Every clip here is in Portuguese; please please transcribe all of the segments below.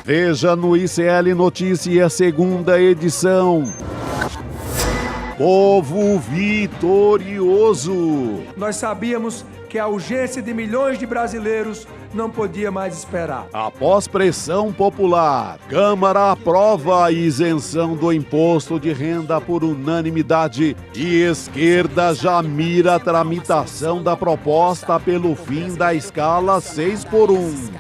Veja no ICL Notícias, segunda edição. Povo vitorioso. Nós sabíamos que a urgência de milhões de brasileiros não podia mais esperar. Após pressão popular, Câmara aprova a isenção do imposto de renda por unanimidade e esquerda já mira a tramitação da proposta pelo fim da escala 6x1.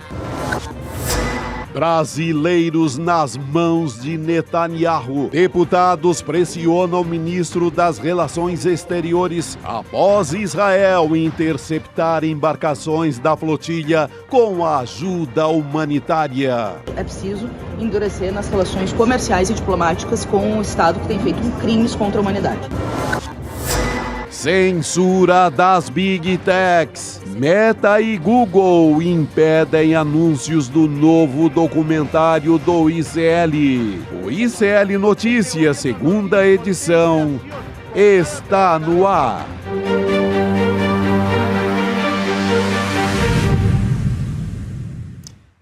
Brasileiros nas mãos de Netanyahu. Deputados pressionam o ministro das Relações Exteriores após Israel interceptar embarcações da flotilha com ajuda humanitária. É preciso endurecer nas relações comerciais e diplomáticas com o Estado que tem feito crimes contra a humanidade. Censura das Big Techs. Meta e Google impedem anúncios do novo documentário do ICL. O ICL Notícias, segunda edição, está no ar.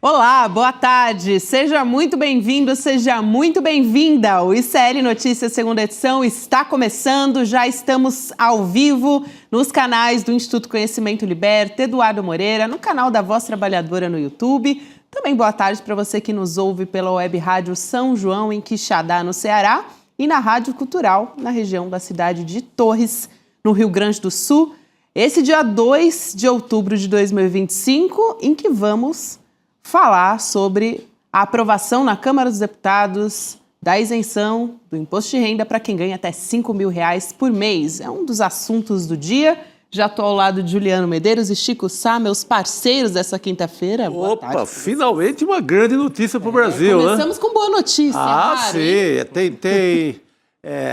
Olá, boa tarde. Seja muito bem-vindo, seja muito bem-vinda. O ICL Notícias, segunda edição, está começando. Já estamos ao vivo nos canais do Instituto Conhecimento Liberta, Eduardo Moreira, no canal da Voz Trabalhadora no YouTube. Também boa tarde para você que nos ouve pela Web Rádio São João, em Quixadá, no Ceará, e na Rádio Cultural, na região da cidade de Torres, no Rio Grande do Sul. Esse dia 2 de outubro de 2025, em que vamos falar sobre a aprovação na Câmara dos Deputados da isenção do imposto de renda para quem ganha até R$5 mil por mês. É um dos assuntos do dia. Já estou ao lado de Juliano Medeiros e Chico Sá, meus parceiros dessa quinta-feira. Opa, finalmente uma grande notícia para o Brasil, né? Começamos com boa notícia. Sim, tem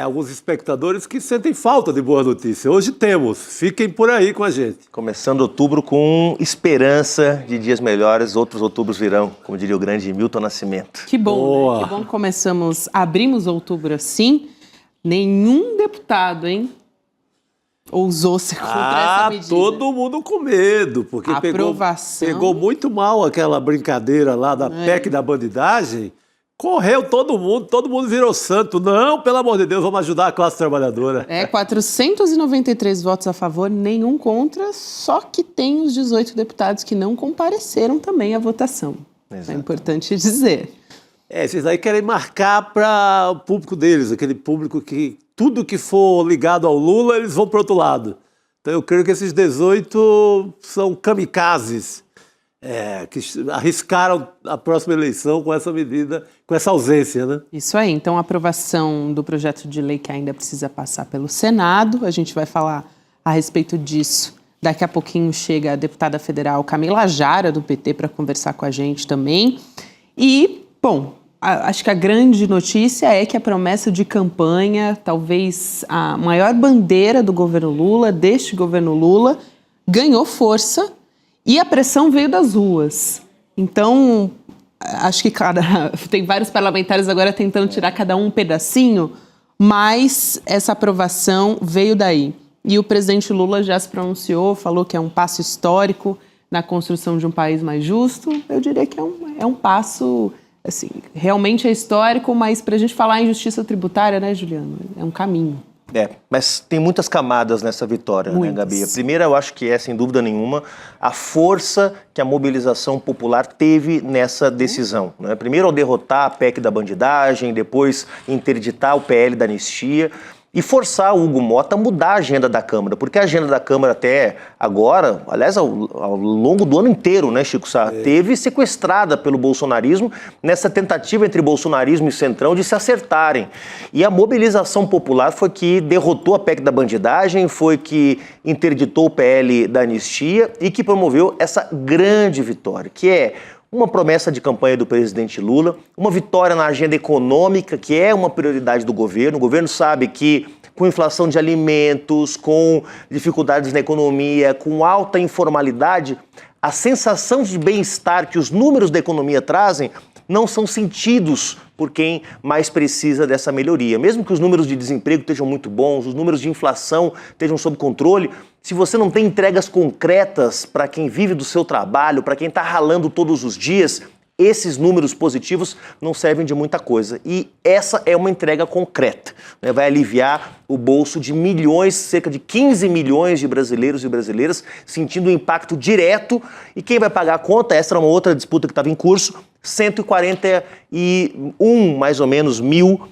alguns espectadores que sentem falta de boa notícia. Hoje temos, fiquem por aí com a gente. Começando outubro com esperança de dias melhores, outros outubros virão, como diria o grande Milton Nascimento. Que bom, né? Que bom que abrimos outubro assim. Nenhum deputado, ousou se contra essa medida. Todo mundo com medo, porque pegou muito mal aquela brincadeira lá da PEC da bandidagem. Correu todo mundo virou santo. Não, pelo amor de Deus, vamos ajudar a classe trabalhadora. 493 votos a favor, nenhum contra, só que tem os 18 deputados que não compareceram também à votação. Exato. É importante dizer. Esses aí querem marcar para o público deles, aquele público que tudo que for ligado ao Lula, eles vão para o outro lado. Então eu creio que esses 18 são kamikazes. Que arriscaram a próxima eleição com essa medida, com essa ausência, né? Isso aí. Então, a aprovação do projeto de lei que ainda precisa passar pelo Senado. A gente vai falar a respeito disso. Daqui a pouquinho chega a deputada federal Camila Jara, do PT, para conversar com a gente também. E, bom, acho que a grande notícia é que a promessa de campanha, talvez a maior bandeira do governo Lula, deste governo Lula, ganhou força. E a pressão veio das ruas. Então, acho que tem vários parlamentares agora tentando tirar cada um pedacinho, mas essa aprovação veio daí. E o presidente Lula já se pronunciou, falou que é um passo histórico na construção de um país mais justo. Eu diria que é um passo, assim, realmente é histórico, mas para a gente falar em justiça tributária, né, Juliano? É um caminho. Mas tem muitas camadas nessa vitória, né, Gabi? A primeira, eu acho que é, sem dúvida nenhuma, a força que a mobilização popular teve nessa decisão, né? Primeiro, ao derrotar a PEC da bandidagem, depois interditar o PL da anistia e forçar o Hugo Mota a mudar a agenda da Câmara, porque a agenda da Câmara até agora, aliás, ao longo do ano inteiro, né, Chico Sá, teve sequestrada pelo bolsonarismo nessa tentativa entre bolsonarismo e centrão de se acertarem. E a mobilização popular foi que derrotou a PEC da bandidagem, foi que interditou o PL da anistia e que promoveu essa grande vitória, que é uma promessa de campanha do presidente Lula, uma vitória na agenda econômica, que é uma prioridade do governo. O governo sabe que com inflação de alimentos, com dificuldades na economia, com alta informalidade, a sensação de bem-estar que os números da economia trazem não são sentidos por quem mais precisa dessa melhoria. Mesmo que os números de desemprego estejam muito bons, os números de inflação estejam sob controle, se você não tem entregas concretas para quem vive do seu trabalho, para quem está ralando todos os dias, esses números positivos não servem de muita coisa. E essa é uma entrega concreta, né? Vai aliviar o bolso de milhões, cerca de 15 milhões de brasileiros e brasileiras, sentindo o impacto direto. E quem vai pagar a conta? Essa era uma outra disputa que estava em curso. 141, mais ou menos, mil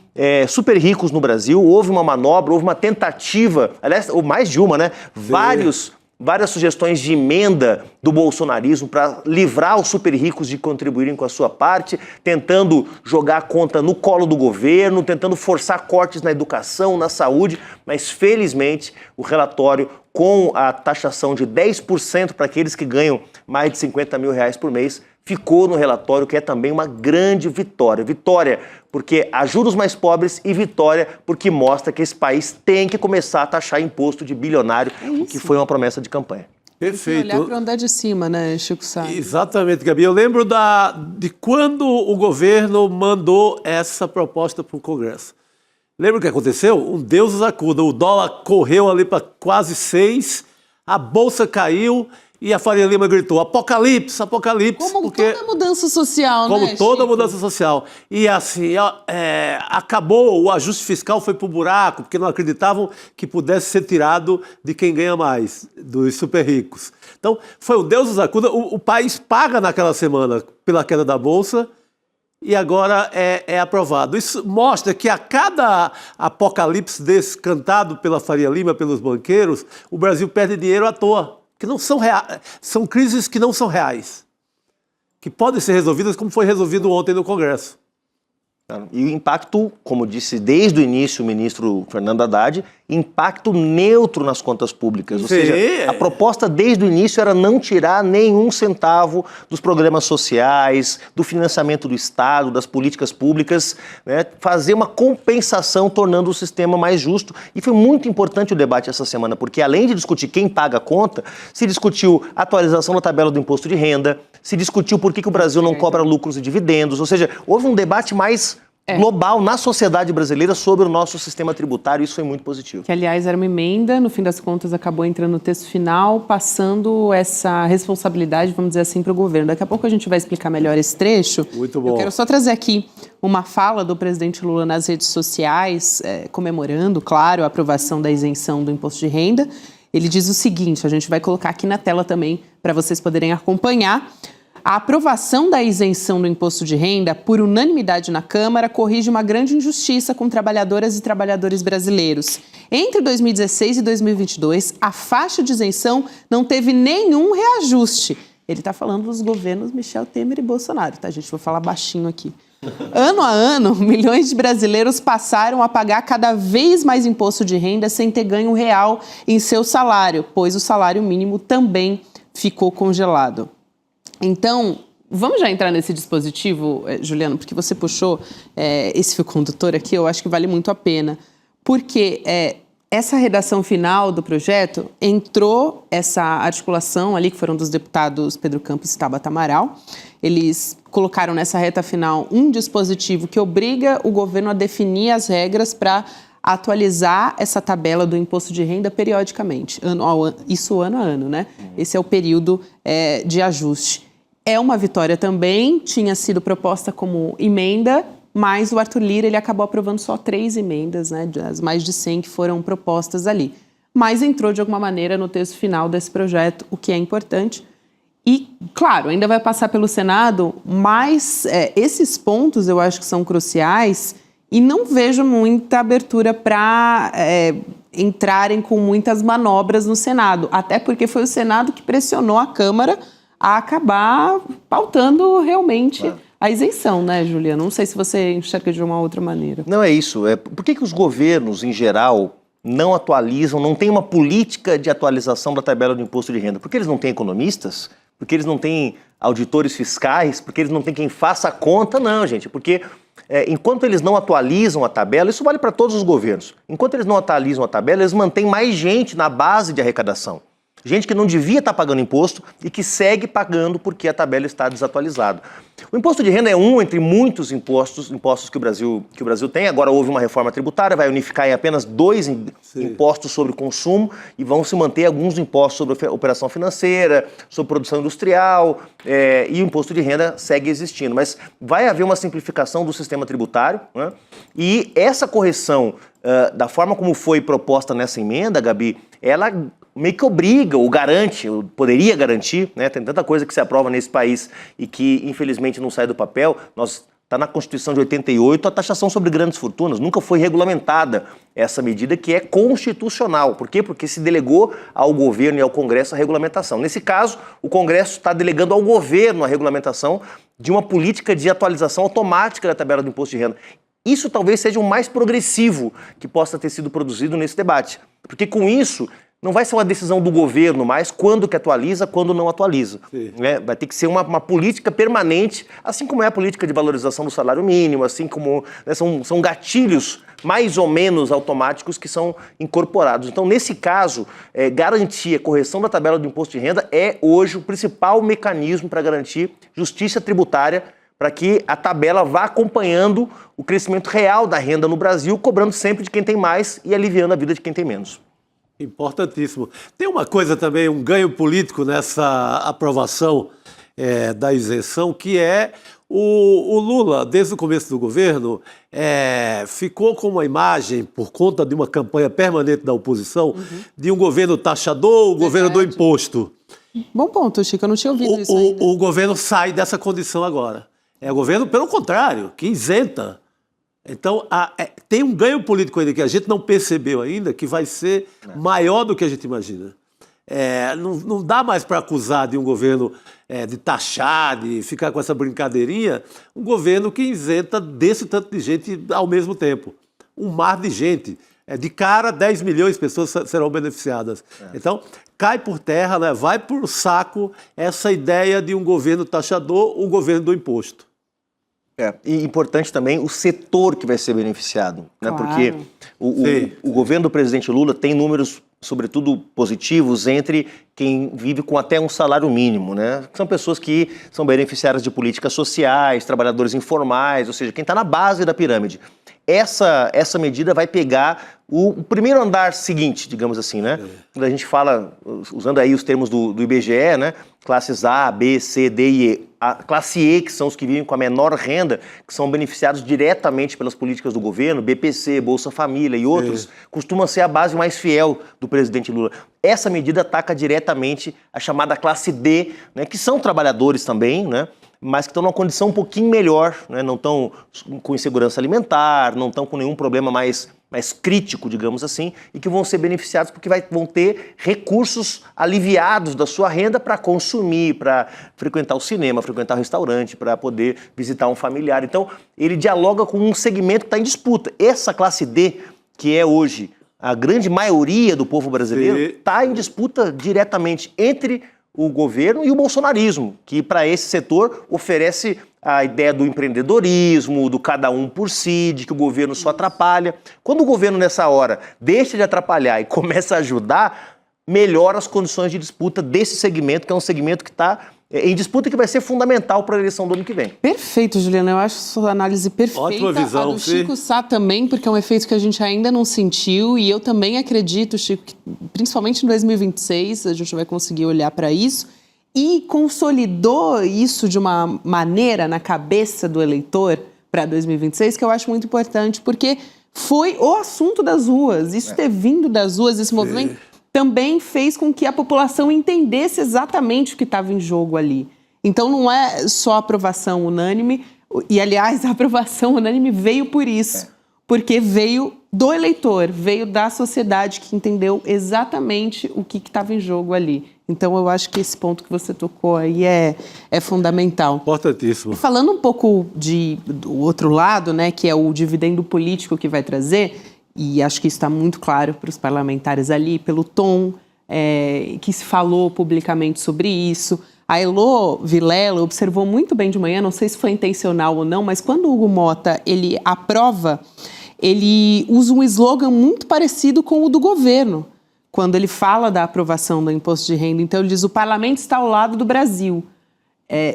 super ricos no Brasil. Houve uma manobra, houve uma tentativa, aliás, ou mais de uma, né? Várias sugestões de emenda do bolsonarismo para livrar os super ricos de contribuírem com a sua parte, tentando jogar a conta no colo do governo, tentando forçar cortes na educação, na saúde, mas felizmente o relatório com a taxação de 10% para aqueles que ganham mais de 50 mil reais por mês ficou no relatório, que é também uma grande vitória. Vitória porque ajuda os mais pobres e vitória porque mostra que esse país tem que começar a taxar imposto de bilionário, o que foi uma promessa de campanha. Perfeito. Olhar para o andar de cima, né, Chico Sá? Exatamente, Gabi. Eu lembro de quando o governo mandou essa proposta para o Congresso. Lembra o que aconteceu? Um Deus nos acuda. O dólar correu ali para quase 6, a bolsa caiu e a Faria Lima gritou: apocalipse, apocalipse. Como toda mudança social, né, Como toda Chico? mudança social. E assim, acabou, o ajuste fiscal foi pro buraco, porque não acreditavam que pudesse ser tirado de quem ganha mais, dos super ricos. Então, foi o Deus nos acuda. O país paga naquela semana pela queda da Bolsa e agora é aprovado. Isso mostra que a cada apocalipse desse cantado pela Faria Lima, pelos banqueiros, o Brasil perde dinheiro à toa. Que não são reais, são crises que não são reais, que podem ser resolvidas como foi resolvido ontem no Congresso. E o impacto, como disse desde o início o ministro Fernando Haddad, impacto neutro nas contas públicas. Ou seja, a proposta desde o início era não tirar nenhum centavo dos programas sociais, do financiamento do Estado, das políticas públicas, né? Fazer uma compensação, tornando o sistema mais justo. E foi muito importante o debate essa semana, porque além de discutir quem paga a conta, se discutiu a atualização da tabela do imposto de renda, se discutiu por que o Brasil não cobra lucros e dividendos, ou seja, houve um debate mais global na sociedade brasileira sobre o nosso sistema tributário, e isso foi muito positivo. Que, aliás, era uma emenda, no fim das contas acabou entrando no texto final, passando essa responsabilidade, vamos dizer assim, para o governo. Daqui a pouco a gente vai explicar melhor esse trecho. Muito bom. Eu quero só trazer aqui uma fala do presidente Lula nas redes sociais, comemorando, claro, a aprovação da isenção do imposto de renda. Ele diz o seguinte, a gente vai colocar aqui na tela também, para vocês poderem acompanhar. A aprovação da isenção do imposto de renda, por unanimidade na Câmara, corrige uma grande injustiça com trabalhadoras e trabalhadores brasileiros. Entre 2016 e 2022, a faixa de isenção não teve nenhum reajuste. Ele está falando dos governos Michel Temer e Bolsonaro, tá, gente? Vou falar baixinho aqui. Ano a ano, milhões de brasileiros passaram a pagar cada vez mais imposto de renda sem ter ganho real em seu salário, pois o salário mínimo também ficou congelado. Então, vamos já entrar nesse dispositivo, Juliano, porque você puxou esse fio condutor aqui, eu acho que vale muito a pena. Porque essa redação final do projeto entrou essa articulação ali, que foram dos deputados Pedro Campos e Tabata Amaral. Eles colocaram nessa reta final um dispositivo que obriga o governo a definir as regras para atualizar essa tabela do imposto de renda periodicamente, isso ano a ano, né? Esse é o período de ajuste. É uma vitória também, tinha sido proposta como emenda, mas o Arthur Lira ele acabou aprovando só 3 emendas, né, das mais de 100 que foram propostas ali. Mas entrou de alguma maneira no texto final desse projeto, o que é importante. E, claro, ainda vai passar pelo Senado, mas esses pontos eu acho que são cruciais e não vejo muita abertura para entrarem com muitas manobras no Senado, até porque foi o Senado que pressionou a Câmara a acabar pautando realmente a isenção, né, Juliana? Não sei se você enxerga de uma outra maneira. Não é isso. Por que os governos, em geral, não atualizam, não têm uma política de atualização da tabela do imposto de renda? Porque eles não têm economistas? Porque eles não têm auditores fiscais? Porque eles não têm quem faça a conta? Não, gente. Porque enquanto eles não atualizam a tabela, isso vale para todos os governos. Enquanto eles não atualizam a tabela, eles mantêm mais gente na base de arrecadação. Gente que não devia estar pagando imposto e que segue pagando porque a tabela está desatualizada. O imposto de renda é um entre muitos impostos que o Brasil tem. Agora houve uma reforma tributária, vai unificar em apenas 2 impostos sobre o consumo e vão se manter alguns impostos sobre operação financeira, sobre produção industrial, e o imposto de renda segue existindo. Mas vai haver uma simplificação do sistema tributário, né? E essa correção, da forma como foi proposta nessa emenda, Gabi, ela meio que obriga ou garante, ou poderia garantir, né? Tem tanta coisa que se aprova nesse país e que infelizmente não sai do papel. Está na Constituição de 88 a taxação sobre grandes fortunas. Nunca foi regulamentada essa medida que é constitucional. Por quê? Porque se delegou ao governo e ao Congresso a regulamentação. Nesse caso, o Congresso está delegando ao governo a regulamentação de uma política de atualização automática da tabela do imposto de renda. Isso talvez seja o mais progressivo que possa ter sido produzido nesse debate. Porque com isso não vai ser uma decisão do governo mais quando que atualiza, quando não atualiza. Né? Vai ter que ser uma política permanente, assim como é a política de valorização do salário mínimo, assim como, né, são gatilhos mais ou menos automáticos que são incorporados. Então, nesse caso, garantir a correção da tabela do imposto de renda é hoje o principal mecanismo para garantir justiça tributária, para que a tabela vá acompanhando o crescimento real da renda no Brasil, cobrando sempre de quem tem mais e aliviando a vida de quem tem menos. Importantíssimo. Tem uma coisa também, um ganho político nessa aprovação da isenção, que é o Lula, desde o começo do governo, ficou com uma imagem, por conta de uma campanha permanente da oposição, de um governo taxador, o governo do imposto. Bom ponto, Chico, eu não tinha ouvido isso ainda. O governo sai dessa condição agora. É o governo, pelo contrário, que isenta. Então, tem um ganho político ainda que a gente não percebeu ainda, que vai ser maior do que a gente imagina. Não dá mais para acusar de um governo de taxar, de ficar com essa brincadeirinha, um governo que isenta desse tanto de gente ao mesmo tempo. Um mar de gente. De cara, 10 milhões de pessoas serão beneficiadas. Então, cai por terra, né, vai por saco essa ideia de um governo taxador, um governo do imposto. E importante também o setor que vai ser beneficiado, né? Claro. Porque o governo do presidente Lula tem números, sobretudo positivos, entre quem vive com até um salário mínimo, né? São pessoas que são beneficiárias de políticas sociais, trabalhadores informais, ou seja, quem está na base da pirâmide. Essa medida vai pegar o primeiro andar seguinte, digamos assim, né? Quando a gente fala, usando aí os termos do IBGE, né? Classes A, B, C, D e E. A classe E, que são os que vivem com a menor renda, que são beneficiados diretamente pelas políticas do governo, BPC, Bolsa Família e outros, costuma ser a base mais fiel do presidente Lula. Essa medida ataca diretamente a chamada classe D, né? Que são trabalhadores também, né? Mas que estão numa condição um pouquinho melhor, né? Não estão com insegurança alimentar, não estão com nenhum problema mais crítico, digamos assim, e que vão ser beneficiados porque vão ter recursos aliviados da sua renda para consumir, para frequentar o cinema, frequentar o restaurante, para poder visitar um familiar. Então, ele dialoga com um segmento que está em disputa. Essa classe D, que é hoje a grande maioria do povo brasileiro, está em disputa diretamente entre o governo e o bolsonarismo, que para esse setor oferece a ideia do empreendedorismo, do cada um por si, de que o governo só atrapalha. Quando o governo, nessa hora, deixa de atrapalhar e começa a ajudar, melhora as condições de disputa desse segmento, que é um segmento que está em disputa e que vai ser fundamental para a eleição do ano que vem. Perfeito, Juliana. Eu acho sua análise perfeita. Ótima visão, a do Chico Sá também, porque é um efeito que a gente ainda não sentiu. E eu também acredito, Chico, que principalmente em 2026 a gente vai conseguir olhar para isso. E consolidou isso de uma maneira na cabeça do eleitor para 2026, que eu acho muito importante, porque foi o assunto das ruas. Isso ter vindo das ruas, esse movimento, também fez com que a população entendesse exatamente o que estava em jogo ali. Então não é só aprovação unânime, e aliás, a aprovação unânime veio por isso, porque veio do eleitor, veio da sociedade que entendeu exatamente o que estava em jogo ali. Então eu acho que esse ponto que você tocou aí é fundamental. Importantíssimo. Falando um pouco do outro lado, né, que é o dividendo político que vai trazer, e acho que isso está muito claro para os parlamentares ali, pelo tom que se falou publicamente sobre isso. A Elô Vilela observou muito bem de manhã, não sei se foi intencional ou não, mas quando o Hugo Mota ele aprova, ele usa um slogan muito parecido com o do governo, quando ele fala da aprovação do imposto de renda. Então, ele diz: o parlamento está ao lado do Brasil.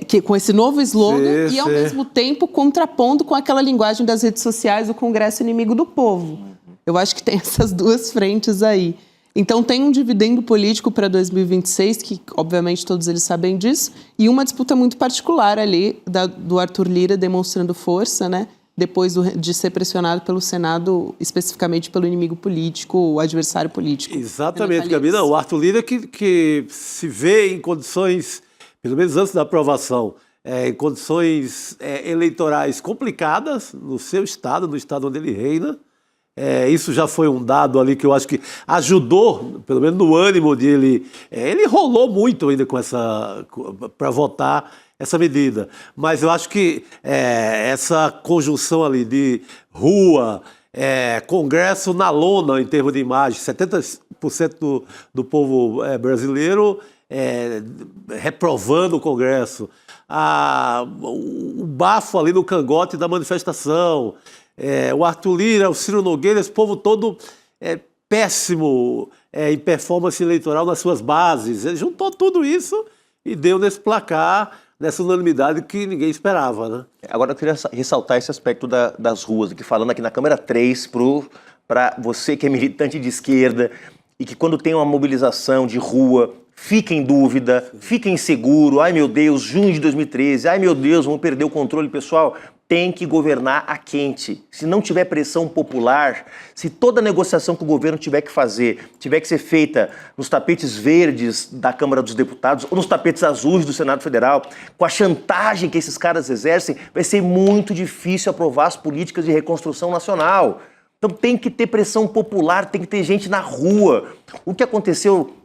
Que, com esse novo slogan e, ao mesmo tempo, contrapondo com aquela linguagem das redes sociais, o Congresso inimigo do povo. Eu acho que tem essas duas frentes aí. Então, tem um dividendo político para 2026, que, obviamente, todos eles sabem disso, e uma disputa muito particular ali do Arthur Lira demonstrando força, né? Depois de ser pressionado pelo Senado, especificamente pelo inimigo político, o adversário político. Exatamente, Camila. O Arthur Lira que se vê em condições, pelo menos antes da aprovação, em condições eleitorais complicadas no seu estado, no estado onde ele reina. Isso já foi um dado ali que eu acho que ajudou, pelo menos no ânimo dele. Ele rolou muito ainda para votar essa medida. Mas eu acho que essa conjunção ali de rua, Congresso na lona em termos de imagem, 70% do povo brasileiro reprovando o Congresso, o bafo ali no cangote da manifestação, o Arthur Lira, o Ciro Nogueira, esse povo todo péssimo em performance eleitoral nas suas bases. Ele juntou tudo isso e deu nesse placar, nessa unanimidade que ninguém esperava, né? Agora eu queria ressaltar esse aspecto das ruas, aqui falando aqui na câmera 3, para você que é militante de esquerda e que quando tem uma mobilização de rua, fica em dúvida, fica inseguro, ai meu Deus, junho de 2013, ai meu Deus, vamos perder o controle, pessoal. Tem que governar a quente. Se não tiver pressão popular, se toda negociação que o governo tiver que fazer, tiver que ser feita nos tapetes verdes da Câmara dos Deputados ou nos tapetes azuis do Senado Federal, com a chantagem que esses caras exercem, vai ser muito difícil aprovar as políticas de reconstrução nacional. Então tem que ter pressão popular, tem que ter gente na rua. O que aconteceu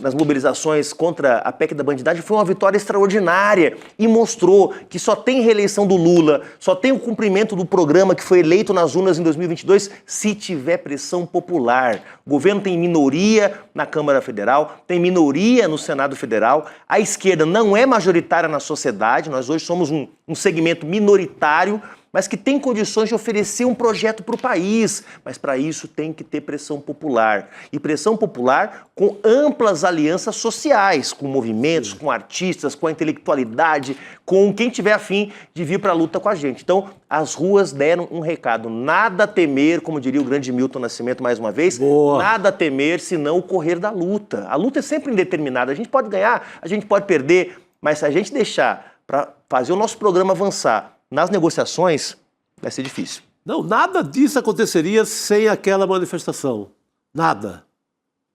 nas mobilizações contra a PEC da bandidagem foi uma vitória extraordinária e mostrou que só tem reeleição do Lula, só tem o cumprimento do programa que foi eleito nas urnas em 2022 se tiver pressão popular. O governo tem minoria na Câmara Federal, tem minoria no Senado Federal, a esquerda não é majoritária na sociedade, nós hoje somos um segmento minoritário, mas que tem condições de oferecer um projeto para o país. Mas para isso tem que ter pressão popular. E pressão popular com amplas alianças sociais, com movimentos, com artistas, com a intelectualidade, com quem tiver afim de vir para a luta com a gente. Então, as ruas deram um recado. Nada a temer, como diria o grande Milton Nascimento mais uma vez, nada a temer senão o correr da luta. A luta é sempre indeterminada. A gente pode ganhar, a gente pode perder, mas se a gente deixar para fazer o nosso programa avançar nas negociações, vai ser difícil. Não, nada disso aconteceria sem aquela manifestação. Nada.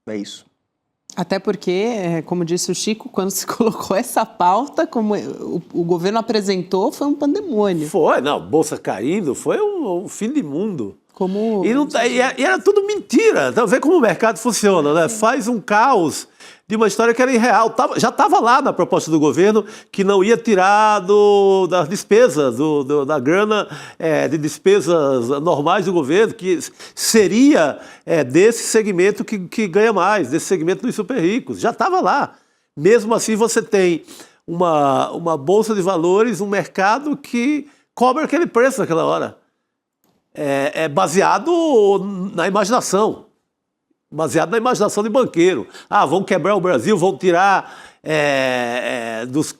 É isso. Até porque, como disse o Chico, quando se colocou essa pauta, como o governo apresentou, foi um pandemônio. Foi, não, bolsa caindo, foi um fim de mundo. Como... E era tudo mentira. Então, vê como o mercado funciona, né? Faz um caos de uma história que era irreal. Já estava lá na proposta do governo que não ia tirar das despesas, da grana de despesas normais do governo, que seria desse segmento que ganha mais, desse segmento dos super ricos. Já estava lá. Mesmo assim, você tem uma bolsa de valores, um mercado que cobra aquele preço naquela hora. Baseado na imaginação. Baseado na imaginação de banqueiro. Vão quebrar o Brasil, vão tirar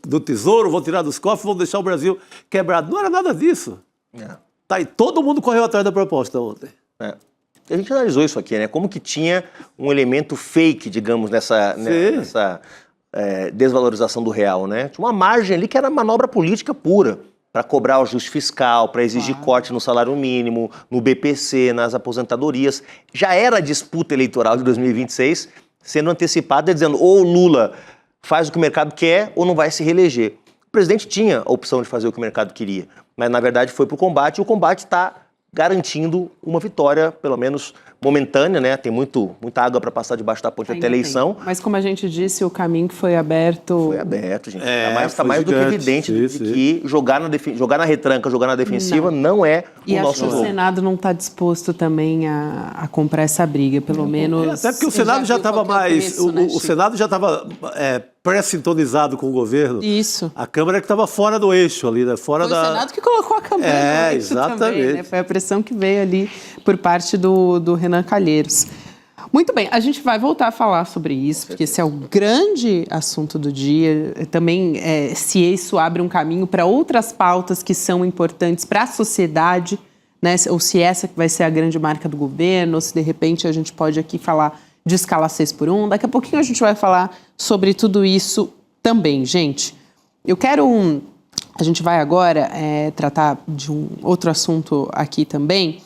do tesouro, vão tirar dos cofres, vão deixar o Brasil quebrado. Não era nada disso. Tá aí, todo mundo correu atrás da proposta ontem. A gente analisou isso aqui, né? Como que tinha um elemento fake, digamos, nessa desvalorização do real, né? Tinha uma margem ali que era manobra política pura, para cobrar o ajuste fiscal, para exigir corte no salário mínimo, no BPC, nas aposentadorias. Já era a disputa eleitoral de 2026 sendo antecipada, dizendo ou o Lula faz o que o mercado quer ou não vai se reeleger. O presidente tinha a opção de fazer o que o mercado queria, mas na verdade foi para o combate, e o combate está garantindo uma vitória, pelo menos momentânea, né? Tem muita água para passar debaixo da ponte até a eleição. Mas como a gente disse, o caminho que foi aberto... Foi aberto, gente. Está mais do que evidente de que jogar na retranca, jogar na defensiva não é o nosso jogo. E acho que o Senado não está disposto também a comprar essa briga, pelo menos... Até porque o Senado já estava mais... O Senado já estava pré-sintonizado com o governo. Isso. A Câmara que estava fora do eixo ali, né? Foi o Senado que colocou a Câmara no eixo exatamente. também, né? Foi a pressão que veio ali por parte do Renan Calheiros. Muito bem, a gente vai voltar a falar sobre isso, porque esse é o grande assunto do dia. Também, se isso abre um caminho para outras pautas que são importantes para a sociedade, né? Ou se essa vai ser a grande marca do governo, ou se de repente a gente pode aqui falar de escala 6x1. Daqui a pouquinho a gente vai falar sobre tudo isso também, gente. A gente vai agora tratar de um outro assunto aqui também.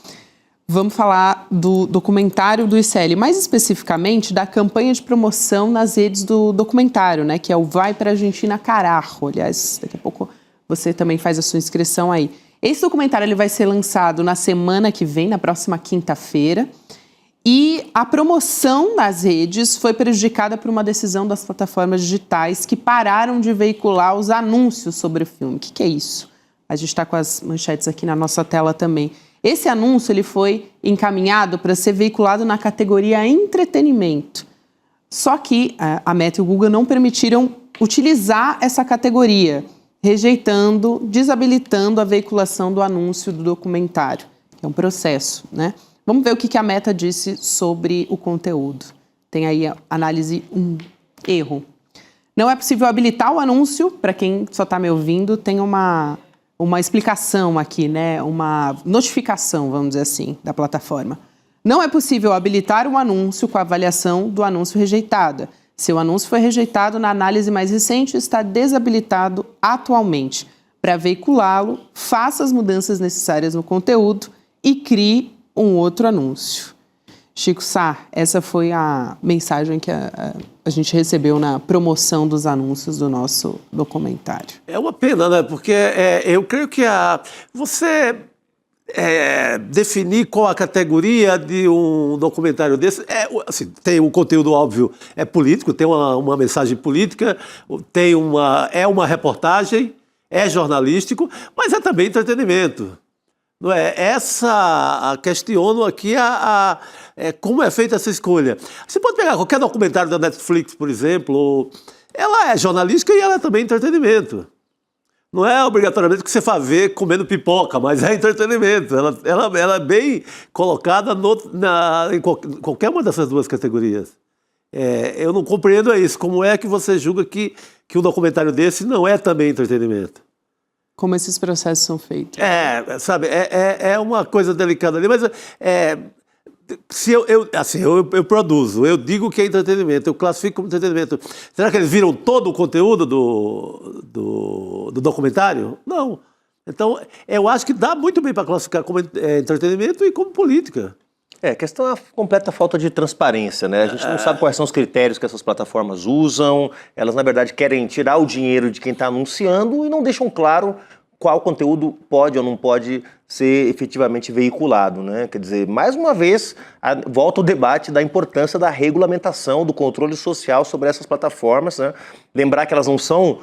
Vamos falar do documentário do ICL, mais especificamente da campanha de promoção nas redes do documentário, né, que é o Vai pra Argentina Carajo. Aliás, daqui a pouco você também faz a sua inscrição aí. Esse documentário ele vai ser lançado na semana que vem, na próxima quinta-feira, e a promoção nas redes foi prejudicada por uma decisão das plataformas digitais que pararam de veicular os anúncios sobre o filme. O que é isso? A gente está com as manchetes aqui na nossa tela também. Esse anúncio ele foi encaminhado para ser veiculado na categoria entretenimento. Só que a Meta e o Google não permitiram utilizar essa categoria, desabilitando a veiculação do anúncio do documentário, que é um processo, né? Vamos ver o que a Meta disse sobre o conteúdo. Tem aí a análise 1, erro. Não é possível habilitar o anúncio, para quem só está me ouvindo, tem uma explicação aqui, né? Uma notificação, vamos dizer assim, da plataforma. Não é possível habilitar um anúncio com a avaliação do anúncio rejeitada. Se o anúncio foi rejeitado na análise mais recente, está desabilitado atualmente. Para veiculá-lo, faça as mudanças necessárias no conteúdo e crie um outro anúncio. Chico Sá, essa foi a mensagem que a gente recebeu na promoção dos anúncios do nosso documentário. É uma pena, né? Porque eu creio que você definir qual a categoria de um documentário desse, assim, tem um conteúdo óbvio, é político, tem uma mensagem política, tem uma reportagem, é jornalístico, mas é também entretenimento. Não é? Questiono aqui como é feita essa escolha. Você pode pegar qualquer documentário da Netflix, por exemplo, ela é jornalística e ela é também entretenimento. Não é obrigatoriamente que você vá ver comendo pipoca, mas é entretenimento. Ela é bem colocada em qualquer uma dessas duas categorias. Eu não compreendo isso. Como é que você julga que um documentário desse não é também entretenimento? Como esses processos são feitos. Sabe, é uma coisa delicada ali, mas se eu produzo, eu digo que é entretenimento, eu classifico como entretenimento. Será que eles viram todo o conteúdo do documentário? Não. Então, eu acho que dá muito bem para classificar como entretenimento e como política. A questão é a completa falta de transparência, né? A gente não sabe quais são os critérios que essas plataformas usam. Elas, na verdade, querem tirar o dinheiro de quem está anunciando e não deixam claro qual conteúdo pode ou não pode ser efetivamente veiculado, né? Quer dizer, mais uma vez, volta o debate da importância da regulamentação, do controle social sobre essas plataformas, né? Lembrar que elas não são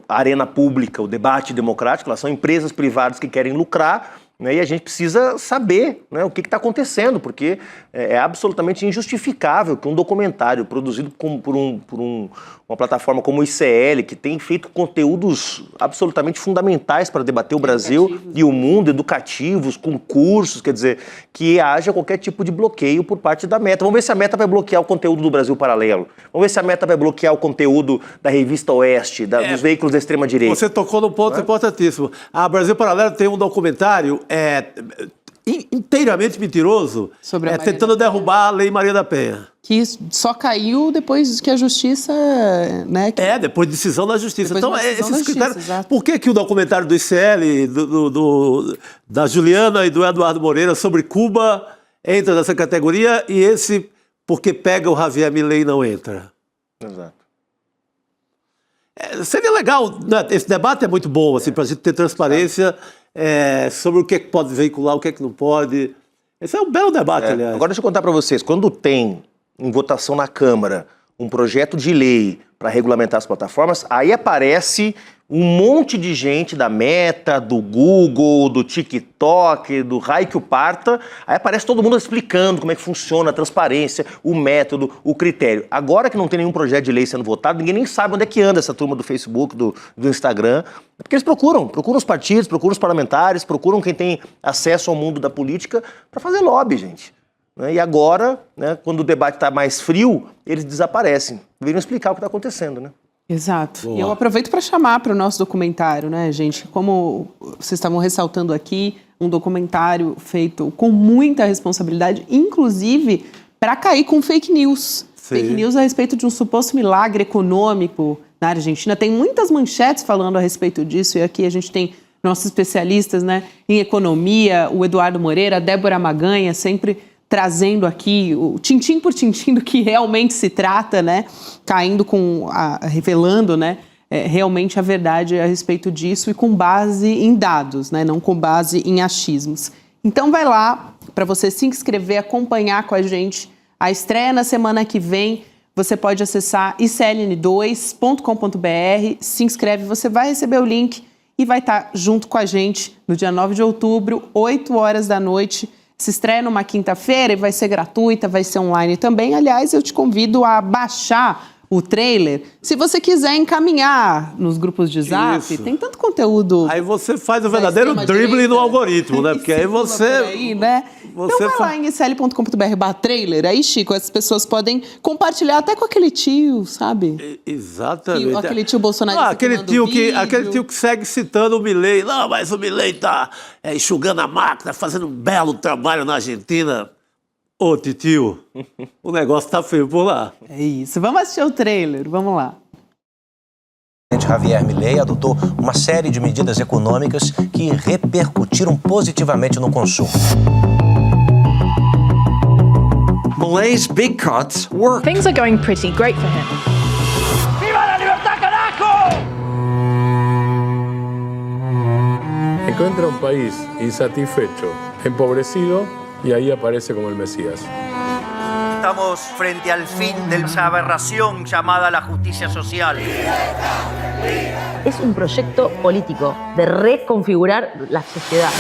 a arena pública, o debate democrático, elas são empresas privadas que querem lucrar, né, e a gente precisa saber, né, o que está acontecendo, porque é absolutamente injustificável que um documentário produzido por uma plataforma como o ICL, que tem feito conteúdos absolutamente fundamentais para debater o Brasil e o mundo, educativos, concursos, quer dizer, que haja qualquer tipo de bloqueio por parte da Meta. Vamos ver se a Meta vai bloquear o conteúdo do Brasil Paralelo. Vamos ver se a Meta vai bloquear o conteúdo da Revista Oeste, dos veículos da extrema-direita. Você tocou num ponto importantíssimo. A Brasil Paralelo tem um documentário inteiramente mentiroso, tentando derrubar a Lei Maria da Penha. Que só caiu depois que a Justiça... né, depois de decisão da Justiça. Então, esses critérios... Exato. Por que o documentário do ICL, da Juliana e do Eduardo Moreira sobre Cuba entra nessa categoria e esse, porque pega o Javier Milei, não entra? Exato. Seria legal, né? Esse debate é muito bom, assim, para a gente ter transparência sobre o que é que pode veicular, o que é que não pode. Esse é um belo debate, aliás. Agora deixa eu contar para vocês, quando tem em votação na Câmara um projeto de lei para regulamentar as plataformas, aí aparece um monte de gente da Meta, do Google, do TikTok, do raio que o parta, aí aparece todo mundo explicando como é que funciona a transparência, o método, o critério. Agora que não tem nenhum projeto de lei sendo votado, ninguém nem sabe onde é que anda essa turma do Facebook, do Instagram, porque eles procuram os partidos, procuram os parlamentares, procuram quem tem acesso ao mundo da política para fazer lobby, gente. né? E agora, né, quando o debate está mais frio, eles desaparecem. Deveriam explicar o que está acontecendo, né? Exato. Boa. E eu aproveito para chamar para o nosso documentário, né, gente? Como vocês estavam ressaltando aqui, um documentário feito com muita responsabilidade, inclusive para cair com fake news. Sim. Fake news a respeito de um suposto milagre econômico na Argentina. Tem muitas manchetes falando a respeito disso, e aqui a gente tem nossos especialistas, né, em economia, o Eduardo Moreira, a Débora Maganha, sempre trazendo aqui o tintim por tintim do que realmente se trata, né, revelando, né, realmente a verdade a respeito disso e com base em dados, né, não com base em achismos. Então vai lá para você se inscrever, acompanhar com a gente a estreia na semana que vem. Você pode acessar icln2.com.br, se inscreve, você vai receber o link e vai estar junto com a gente no dia 9 de outubro, 8 horas da noite. Se estreia numa quinta-feira e vai ser gratuita, vai ser online também. Aliás, eu te convido a baixar o trailer. Se você quiser encaminhar nos grupos de Zap, isso. Tem tanto conteúdo. Aí você faz o verdadeiro drible no algoritmo, né? Porque aí você... Aí, né? Então vai lá em icl.com.br/trailer. Aí, Chico, as pessoas podem compartilhar até com aquele tio, sabe? Exatamente. Aquele tio bolsonarista aquele tio que segue citando o Milei. Não, mas o Milei tá enxugando a máquina, fazendo um belo trabalho na Argentina. Ô, tio, o negócio tá feio por lá. É isso. Vamos assistir o trailer. Vamos lá. O presidente Javier Milei adotou uma série de medidas econômicas que repercutiram positivamente no consumo. Milei's big cuts work. Things are going pretty great for him. ¡Viva la libertad, carajo! Encuentra un país insatisfecho, empobrecido, y ahí aparece como el Mesías. Estamos frente al fin de esa aberración llamada la justicia social. Es un proyecto político de reconfigurar la sociedad.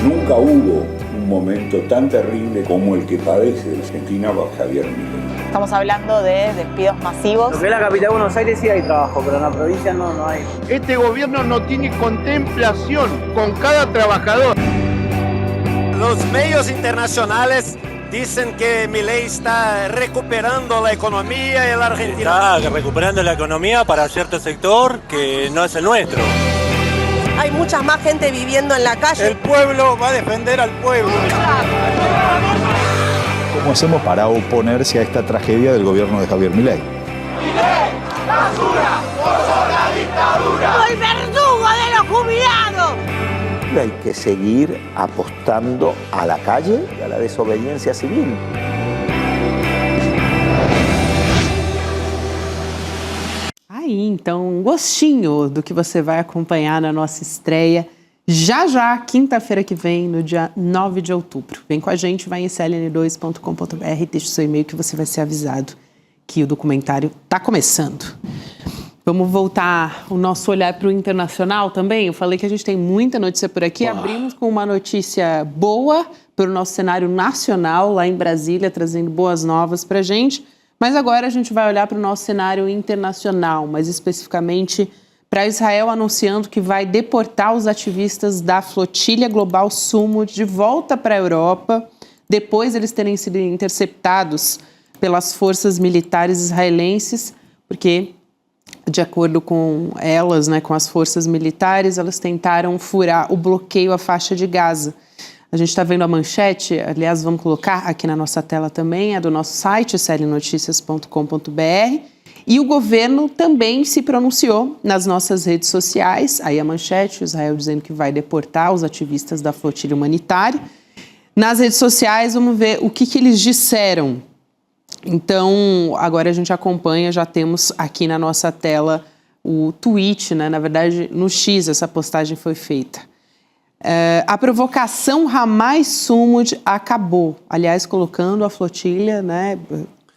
Nunca hubo un momento tan terrible como el que padece Argentina bajo Javier Milei. Estamos hablando de despidos masivos. Lo que es la capital de Buenos Aires sí hay trabajo, pero en la provincia no hay. Este gobierno no tiene contemplación con cada trabajador. Los medios internacionales dicen que Milei está recuperando la economía en la Argentina. Está recuperando la economía para cierto sector que no es el nuestro. Hay mucha más gente viviendo en la calle. El pueblo va a defender al pueblo. ¿Cómo hacemos para oponerse a esta tragedia del gobierno de Javier Milei? ¡Milei, basura, por la dictadura! ¡Soy verdugo de los jubilados! Hay que seguir apostando a la calle y a la desobediencia civil. Aí, então, um gostinho do que você vai acompanhar na nossa estreia já, quinta-feira que vem, no dia 9 de outubro. Vem com a gente, vai em icln2.com.br, deixa o seu e-mail que você vai ser avisado que o documentário está começando. Vamos voltar o nosso olhar para o internacional também. Eu falei que a gente tem muita notícia por aqui. Abrimos com uma notícia boa para o nosso cenário nacional, lá em Brasília, trazendo boas novas para a gente. Mas agora a gente vai olhar para o nosso cenário internacional, mais especificamente para Israel anunciando que vai deportar os ativistas da Flotilha Global Sumud de volta para a Europa, depois eles terem sido interceptados pelas forças militares israelenses, porque, de acordo com elas, né, com as forças militares, elas tentaram furar o bloqueio à faixa de Gaza. A gente está vendo a manchete, aliás, vamos colocar aqui na nossa tela também, é do nosso site, iclnoticias.com.br, e o governo também se pronunciou nas nossas redes sociais, aí a manchete, Israel dizendo que vai deportar os ativistas da flotilha humanitária. Nas redes sociais, vamos ver o que eles disseram. Então, agora a gente acompanha, já temos aqui na nossa tela o tweet, né? Na verdade, no X essa postagem foi feita. A provocação Hamas Sumud acabou. Aliás, colocando a flotilha, né,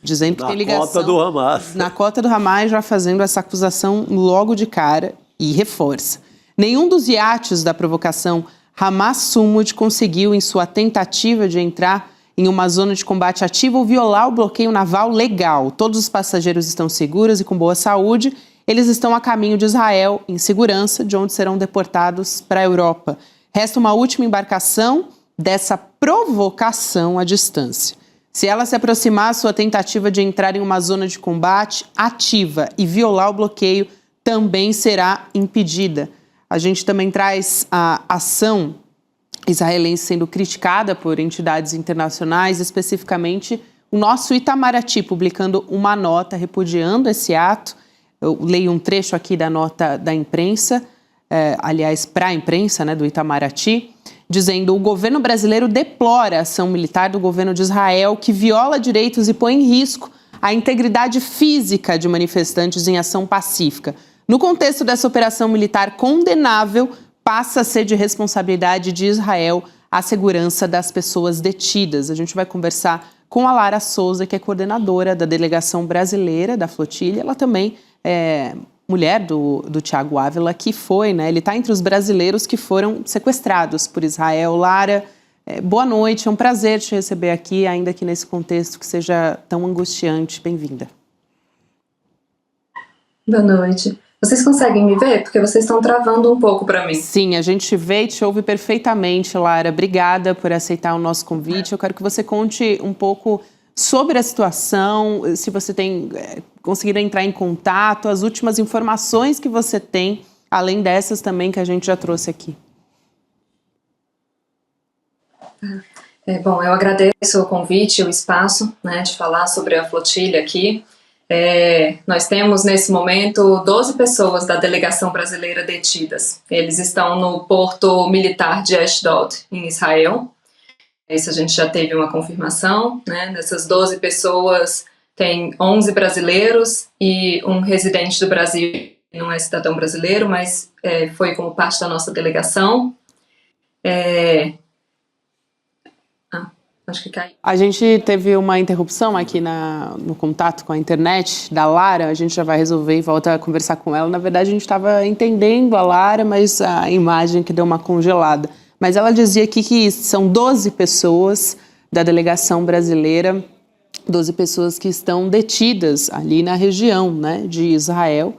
dizendo que tem ligação... Na cota do Hamas. Na cota do Hamas, já fazendo essa acusação logo de cara e reforça. Nenhum dos iates da provocação Hamas Sumud conseguiu, em sua tentativa de entrar em uma zona de combate ativo ou violar o bloqueio naval legal. Todos os passageiros estão seguros e com boa saúde. Eles estão a caminho de Israel, em segurança, de onde serão deportados para a Europa. Resta uma última embarcação dessa provocação à distância. Se ela se aproximar, sua tentativa de entrar em uma zona de combate ativa e violar o bloqueio também será impedida. A gente também traz a ação israelense sendo criticada por entidades internacionais, especificamente o nosso Itamaraty, publicando uma nota repudiando esse ato. Eu leio um trecho aqui da nota da imprensa, aliás, para a imprensa, né, do Itamaraty, dizendo: o governo brasileiro deplora a ação militar do governo de Israel, que viola direitos e põe em risco a integridade física de manifestantes em ação pacífica. No contexto dessa operação militar condenável, passa a ser de responsabilidade de Israel a segurança das pessoas detidas. A gente vai conversar com a Lara Souza, que é coordenadora da delegação brasileira da flotilha. Ela também é mulher do Thiago Ávila, que foi, né? Ele está entre os brasileiros que foram sequestrados por Israel. Lara, boa noite, é um prazer te receber aqui, ainda que nesse contexto que seja tão angustiante. Bem-vinda. Boa noite. Vocês conseguem me ver? Porque vocês estão travando um pouco para mim. Sim, a gente vê e te ouve perfeitamente, Lara. Obrigada por aceitar o nosso convite. Eu quero que você conte um pouco sobre a situação, se você tem conseguido entrar em contato, as últimas informações que você tem, além dessas também que a gente já trouxe aqui. Bom, eu agradeço o convite, o espaço, né, de falar sobre a flotilha aqui. Nós temos, nesse momento, 12 pessoas da delegação brasileira detidas. Eles estão no porto militar de Ashdod, em Israel. Isso a gente já teve uma confirmação, né? Dessas 12 pessoas, tem 11 brasileiros e um residente do Brasil, não é cidadão brasileiro, mas foi como parte da nossa delegação. Acho que caiu. A gente teve uma interrupção aqui no contato com a internet da Lara, a gente já vai resolver e volta a conversar com ela. Na verdade, a gente estava entendendo a Lara, mas a imagem que deu uma congelada. Mas ela dizia aqui que são 12 pessoas da delegação brasileira, 12 pessoas que estão detidas ali na região, né, de Israel.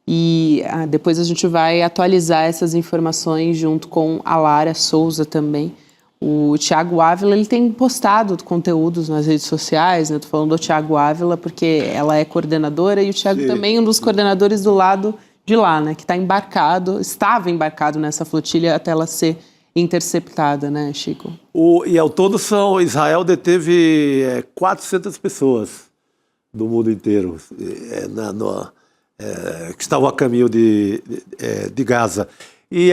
E depois a gente vai atualizar essas informações junto com a Lara Souza também. O Thiago Ávila, ele tem postado conteúdos nas redes sociais, né? Tô falando do Thiago Ávila porque ela é coordenadora e o Thiago também é um dos coordenadores do lado de lá, né? Que estava embarcado nessa flotilha até ela ser interceptada, né, Chico? E ao todo Israel deteve 400 pessoas do mundo inteiro que estavam a caminho de Gaza. E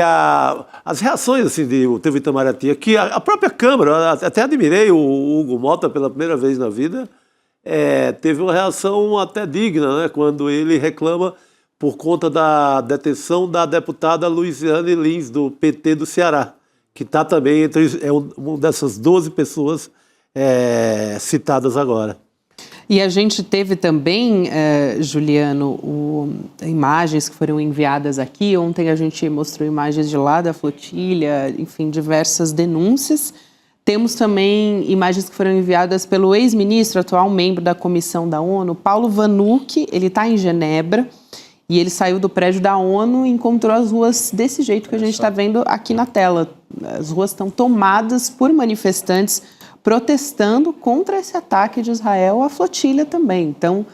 as reações assim, teve Itamaraty aqui, a própria Câmara, até admirei o Hugo Mota pela primeira vez na vida, teve uma reação até digna, né, quando ele reclama por conta da detenção da deputada Luiziane Lins, do PT do Ceará, que está também entre uma dessas 12 pessoas citadas agora. E a gente teve também, Juliano, imagens que foram enviadas aqui. Ontem a gente mostrou imagens de lá da flotilha, enfim, diversas denúncias. Temos também imagens que foram enviadas pelo ex-ministro, atual membro da Comissão da ONU, Paulo Vanucci. Ele está em Genebra e ele saiu do prédio da ONU e encontrou as ruas desse jeito que a gente está vendo aqui na tela. As ruas estão tomadas por manifestantes protestando contra esse ataque de Israel à flotilha também. Então,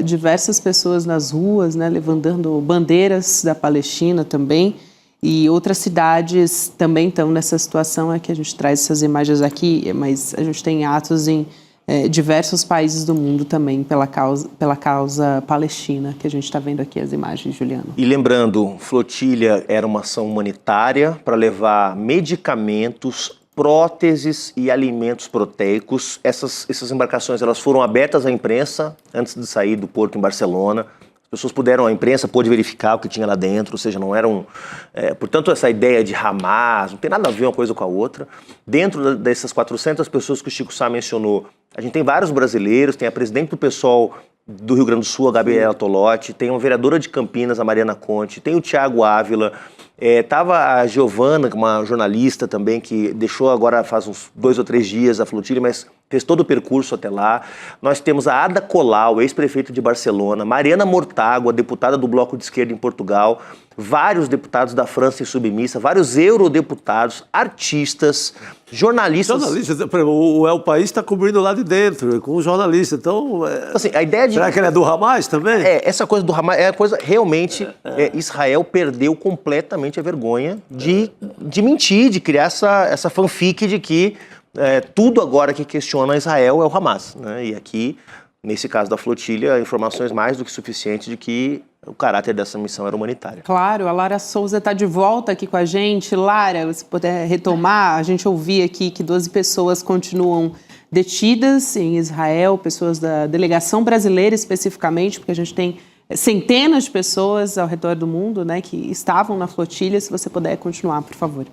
diversas pessoas nas ruas, né, levantando bandeiras da Palestina também, e outras cidades também estão nessa situação. É que a gente traz essas imagens aqui, mas a gente tem atos em diversos países do mundo também pela causa palestina, que a gente está vendo aqui as imagens, Juliano. E lembrando, flotilha era uma ação humanitária para levar medicamentos, próteses e alimentos proteicos. Essas embarcações elas foram abertas à imprensa antes de sair do porto em Barcelona. As pessoas a imprensa pôde verificar o que tinha lá dentro, ou seja, não eram... portanto, essa ideia de Hamas, não tem nada a ver uma coisa com a outra. Dentro dessas 400 pessoas que o Chico Sá mencionou, a gente tem vários brasileiros, tem a presidente do PSOL do Rio Grande do Sul, a Gabriela Tolotti, tem uma vereadora de Campinas, a Mariana Conte, tem o Thiago Ávila, Tava a Giovana, uma jornalista também, que deixou agora faz uns 2 ou 3 dias a flotilha, mas fez todo o percurso até lá. Nós temos a Ada Colau, ex-prefeito de Barcelona, Mariana Mortágua, deputada do Bloco de Esquerda em Portugal, vários deputados da França insubmissa, vários eurodeputados, artistas, jornalistas. O El País está cobrindo lá de dentro, com o jornalista. Então, assim, a ideia de... será que ele é do Hamas também? Essa coisa do Hamas é a coisa, realmente, Israel perdeu completamente a vergonha de mentir, de criar essa fanfic de que tudo agora que questiona Israel é o Hamas, né? E aqui, nesse caso da flotilha, informações mais do que suficientes de que o caráter dessa missão era humanitária. Claro, a Lara Souza está de volta aqui com a gente. Lara, se puder retomar, a gente ouviu aqui que 12 pessoas continuam detidas em Israel, pessoas da delegação brasileira especificamente, porque a gente tem centenas de pessoas ao redor do mundo, né, que estavam na flotilha. Se você puder continuar, por favor.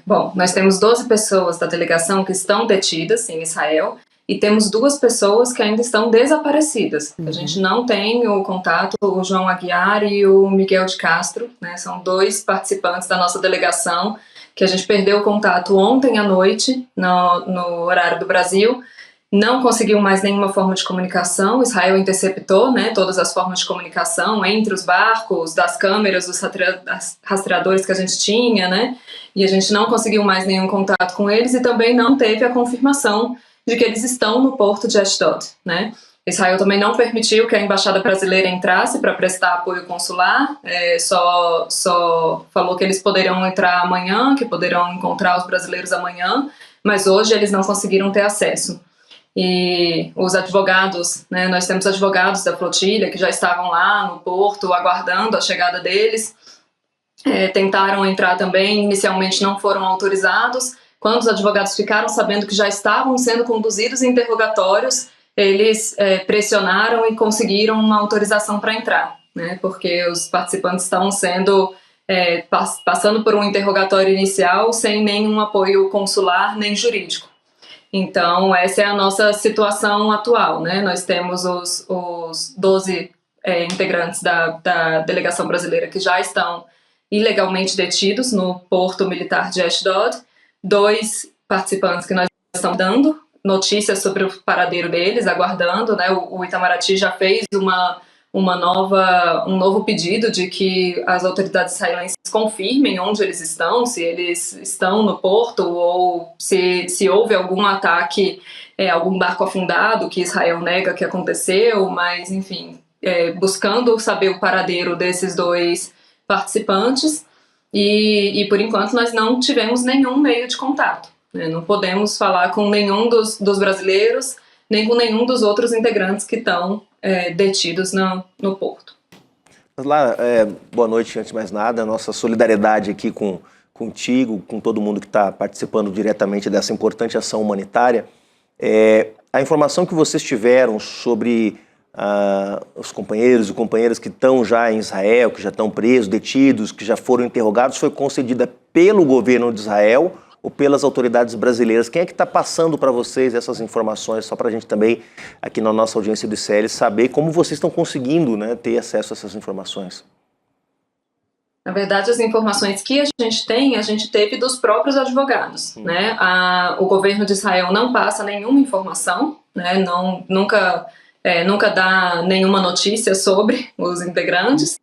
Bom, nós temos 12 pessoas da delegação que estão detidas em Israel e temos 2 pessoas que ainda estão desaparecidas. A gente não tem o contato, o João Aguiar e o Miguel de Castro, né? São 2 participantes da nossa delegação que a gente perdeu o contato ontem à noite, no horário do Brasil. Não conseguiu mais nenhuma forma de comunicação. Israel interceptou, né, todas as formas de comunicação entre os barcos, das câmeras, dos rastreadores que a gente tinha, né? E a gente não conseguiu mais nenhum contato com eles e também não teve a confirmação de que eles estão no porto de Ashdod, né? Israel também não permitiu que a embaixada brasileira entrasse para prestar apoio consular, só falou que eles poderiam entrar amanhã, que poderão encontrar os brasileiros amanhã, mas hoje eles não conseguiram ter acesso. E os advogados, né, nós temos advogados da flotilha que já estavam lá no porto aguardando a chegada deles, tentaram entrar também, inicialmente não foram autorizados. Quando os advogados ficaram sabendo que já estavam sendo conduzidos em interrogatórios, eles pressionaram e conseguiram uma autorização para entrar, né, porque os participantes estavam sendo passando por um interrogatório inicial sem nenhum apoio consular nem jurídico. Então, essa é a nossa situação atual, né? Nós temos os 12 integrantes da delegação brasileira que já estão ilegalmente detidos no porto militar de Ashdod, 2 participantes que nós estamos dando notícias sobre o paradeiro deles, aguardando, né? O Itamaraty já fez um novo pedido de que as autoridades israelenses confirmem onde eles estão, se eles estão no porto ou se houve algum ataque, algum barco afundado, que Israel nega que aconteceu, mas enfim, buscando saber o paradeiro desses 2 participantes e por enquanto nós não tivemos nenhum meio de contato, né? Não podemos falar com nenhum dos brasileiros, nem com nenhum dos outros integrantes que estão detidos no porto. Lara, boa noite, antes de mais nada. Nossa solidariedade aqui contigo, com todo mundo que está participando diretamente dessa importante ação humanitária. A informação que vocês tiveram sobre os companheiros e companheiras que estão já em Israel, que já estão presos, detidos, que já foram interrogados, foi concedida pelo governo de Israel ou pelas autoridades brasileiras? Quem é que está passando para vocês essas informações, só para a gente também, aqui na nossa audiência do ICL, saber como vocês estão conseguindo, né, ter acesso a essas informações? Na verdade, as informações que a gente teve dos próprios advogados, né? O governo de Israel não passa nenhuma informação, né? Nunca dá nenhuma notícia sobre os integrantes.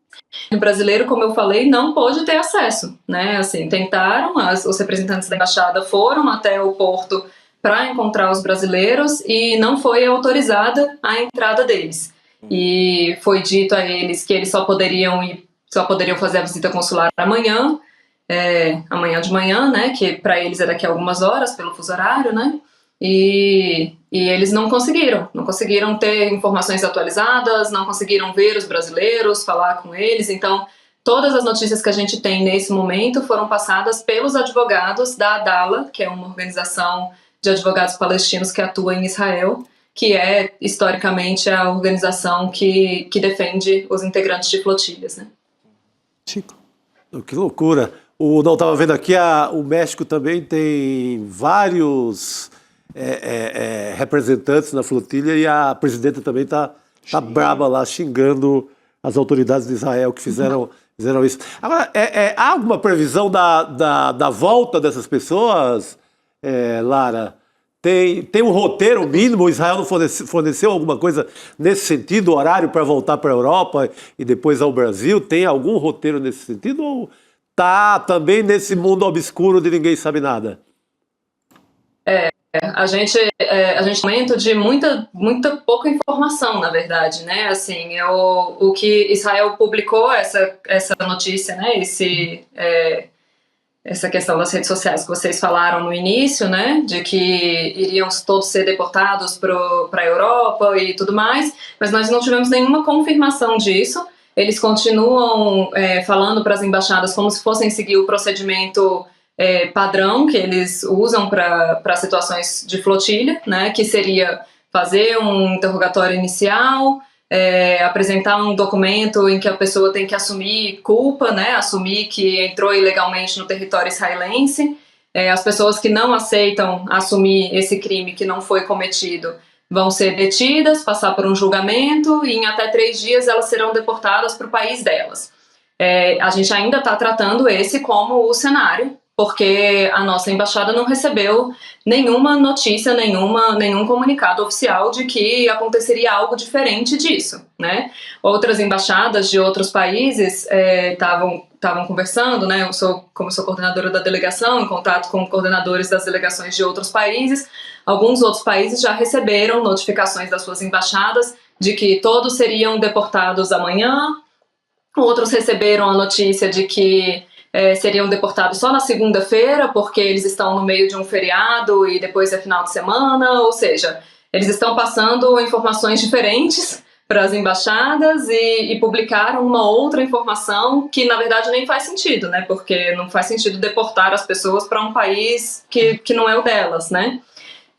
O brasileiro, como eu falei, não pôde ter acesso, né? Assim, tentaram, os representantes da embaixada foram até o porto para encontrar os brasileiros e não foi autorizada a entrada deles. E foi dito a eles que eles só poderiam fazer a visita consular amanhã de manhã, né? Que para eles é daqui a algumas horas, pelo fuso horário, né? E eles não conseguiram ter informações atualizadas, não conseguiram ver os brasileiros, falar com eles. Então, todas as notícias que a gente tem nesse momento foram passadas pelos advogados da Adala, que é uma organização de advogados palestinos que atua em Israel, que é, historicamente, a organização que defende os integrantes de flotilhas, né? Chico. Que loucura. Não estava vendo aqui, o México também tem vários representantes na flotilha e a presidenta também está braba lá, xingando as autoridades de Israel que fizeram fizeram isso. Agora, há alguma previsão da volta dessas pessoas, Lara? Tem um roteiro mínimo? Israel não forneceu alguma coisa nesse sentido, horário para voltar para a Europa e depois ao Brasil? Tem algum roteiro nesse sentido ou está também nesse mundo obscuro de ninguém sabe nada? A gente é um momento de muita pouca informação, na verdade, né? Assim, o que Israel publicou, essa notícia, né? Essa questão das redes sociais que vocês falaram no início, né? De que iriam todos ser deportados para a Europa e tudo mais, mas nós não tivemos nenhuma confirmação disso. Eles continuam falando para as embaixadas como se fossem seguir o procedimento padrão que eles usam para situações de flotilha, né, que seria fazer um interrogatório inicial, apresentar um documento em que a pessoa tem que assumir culpa, né, assumir que entrou ilegalmente no território israelense. As pessoas que não aceitam assumir esse crime que não foi cometido vão ser detidas, passar por um julgamento e em até 3 dias elas serão deportadas para o país delas. A gente ainda está tratando esse como o cenário, porque a nossa embaixada não recebeu nenhuma notícia, nenhum comunicado oficial de que aconteceria algo diferente disso, né? Outras embaixadas de outros países estavam conversando, né? Como sou coordenadora da delegação, em contato com coordenadores das delegações de outros países. Alguns outros países já receberam notificações das suas embaixadas de que todos seriam deportados amanhã. Outros receberam a notícia de que seriam deportados só na segunda-feira, porque eles estão no meio de um feriado e depois é final de semana, ou seja, eles estão passando informações diferentes para as embaixadas e publicaram uma outra informação que, na verdade, nem faz sentido, né? Porque não faz sentido deportar as pessoas para um país que não é o delas, né?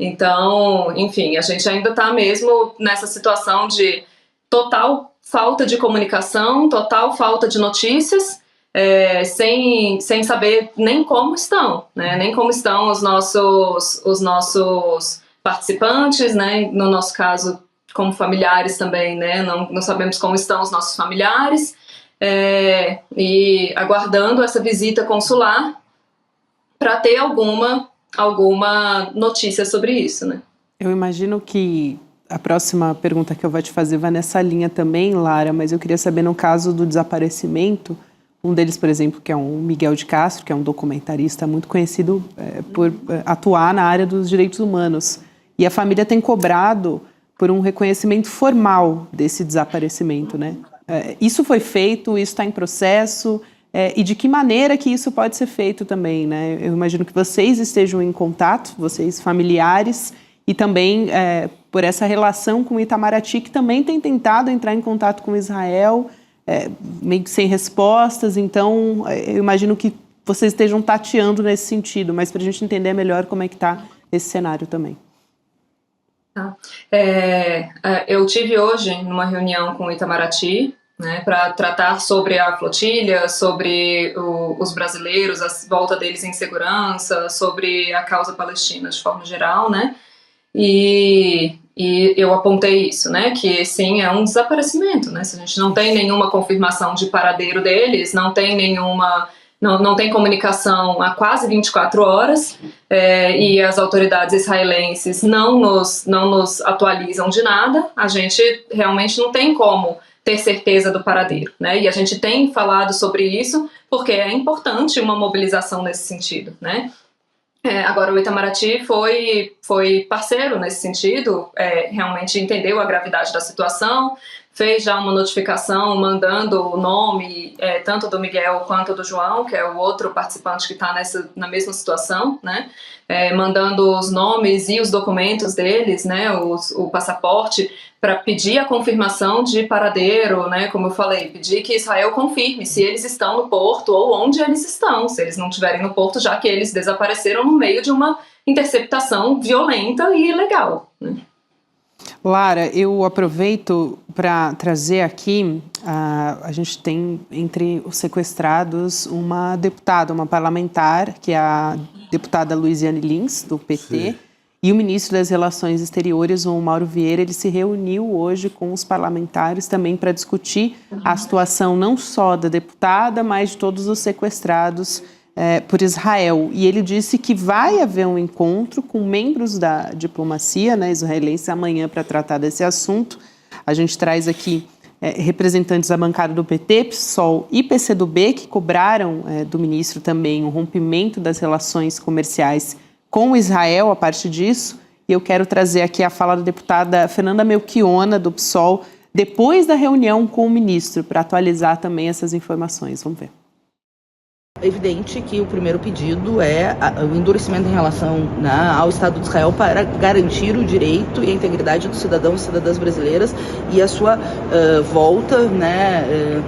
Então, enfim, a gente ainda está mesmo nessa situação de total falta de comunicação, total falta de notícias, sem saber nem como estão, né? Nem como estão os nossos participantes, né? No nosso caso, como familiares também, né? Não sabemos como estão os nossos familiares, e aguardando essa visita consular para ter alguma notícia sobre isso, né? Eu imagino que a próxima pergunta que eu vou te fazer vai nessa linha também, Lara, mas eu queria saber, no caso do desaparecimento, um deles, por exemplo, que é um Miguel de Castro, que é um documentarista muito conhecido por atuar na área dos direitos humanos. E a família tem cobrado por um reconhecimento formal desse desaparecimimento, né? Isso foi feito, isso está em processo, e de que maneira que isso pode ser feito também, né? Eu imagino que vocês estejam em contato, vocês familiares, e também por essa relação com o Itamaraty, que também tem tentado entrar em contato com Israel, meio que sem respostas. Então, eu imagino que vocês estejam tateando nesse sentido, mas para a gente entender melhor como é que está esse cenário também. Eu tive hoje numa reunião com o Itamaraty, né, para tratar sobre a flotilha, sobre os brasileiros, a volta deles em segurança, sobre a causa palestina de forma geral, né? E eu apontei isso, né, que sim, é um desaparecimento, né, se a gente não tem nenhuma confirmação de paradeiro deles, não tem comunicação há quase 24 horas, e as autoridades israelenses não nos atualizam de nada, a gente realmente não tem como ter certeza do paradeiro, né, e a gente tem falado sobre isso porque é importante uma mobilização nesse sentido, né. Agora, o Itamaraty foi parceiro nesse sentido, realmente entendeu a gravidade da situação, fez já uma notificação mandando o nome tanto do Miguel quanto do João, que é o outro participante que está na mesma situação, né? Mandando os nomes e os documentos deles, né? O passaporte, para pedir a confirmação de paradeiro, né? Como eu falei, pedir que Israel confirme se eles estão no porto ou onde eles estão, se eles não estiverem no porto, já que eles desapareceram no meio de uma interceptação violenta e ilegal, né? Lara, eu aproveito para trazer aqui, a gente tem entre os sequestrados uma deputada, uma parlamentar, que é a deputada Luiziane Lins, do PT. Sim. E o ministro das Relações Exteriores, o Mauro Vieira, ele se reuniu hoje com os parlamentares também para discutir a situação não só da deputada, mas de todos os sequestrados por Israel. E ele disse que vai haver um encontro com membros da diplomacia, né, israelense amanhã para tratar desse assunto. A gente traz aqui representantes da bancada do PT, PSOL e PCdoB, que cobraram do ministro também o rompimento das relações comerciais com Israel a partir disso. E eu quero trazer aqui a fala da deputada Fernanda Melchiona, do PSOL, depois da reunião com o ministro, para atualizar também essas informações. Vamos ver. É evidente que o primeiro pedido é o endurecimento em relação ao Estado de Israel para garantir o direito e a integridade dos cidadãos e cidadãs brasileiras e a sua volta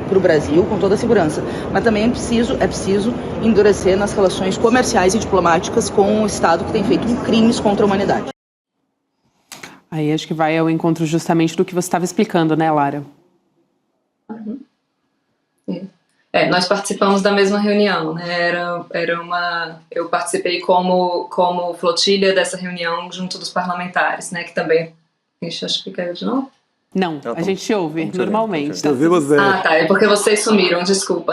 para o Brasil com toda a segurança. Mas também é preciso endurecer nas relações comerciais e diplomáticas com o Estado que tem feito crimes contra a humanidade. Aí acho que vai ao encontro justamente do que você estava explicando, né, Lara? Uhum. Nós participamos da mesma reunião, né? Eu participei como flotilha dessa reunião junto dos parlamentares, né? Que também... Acho que caiu de novo? Não, a gente ouve normalmente. É porque vocês sumiram, desculpa.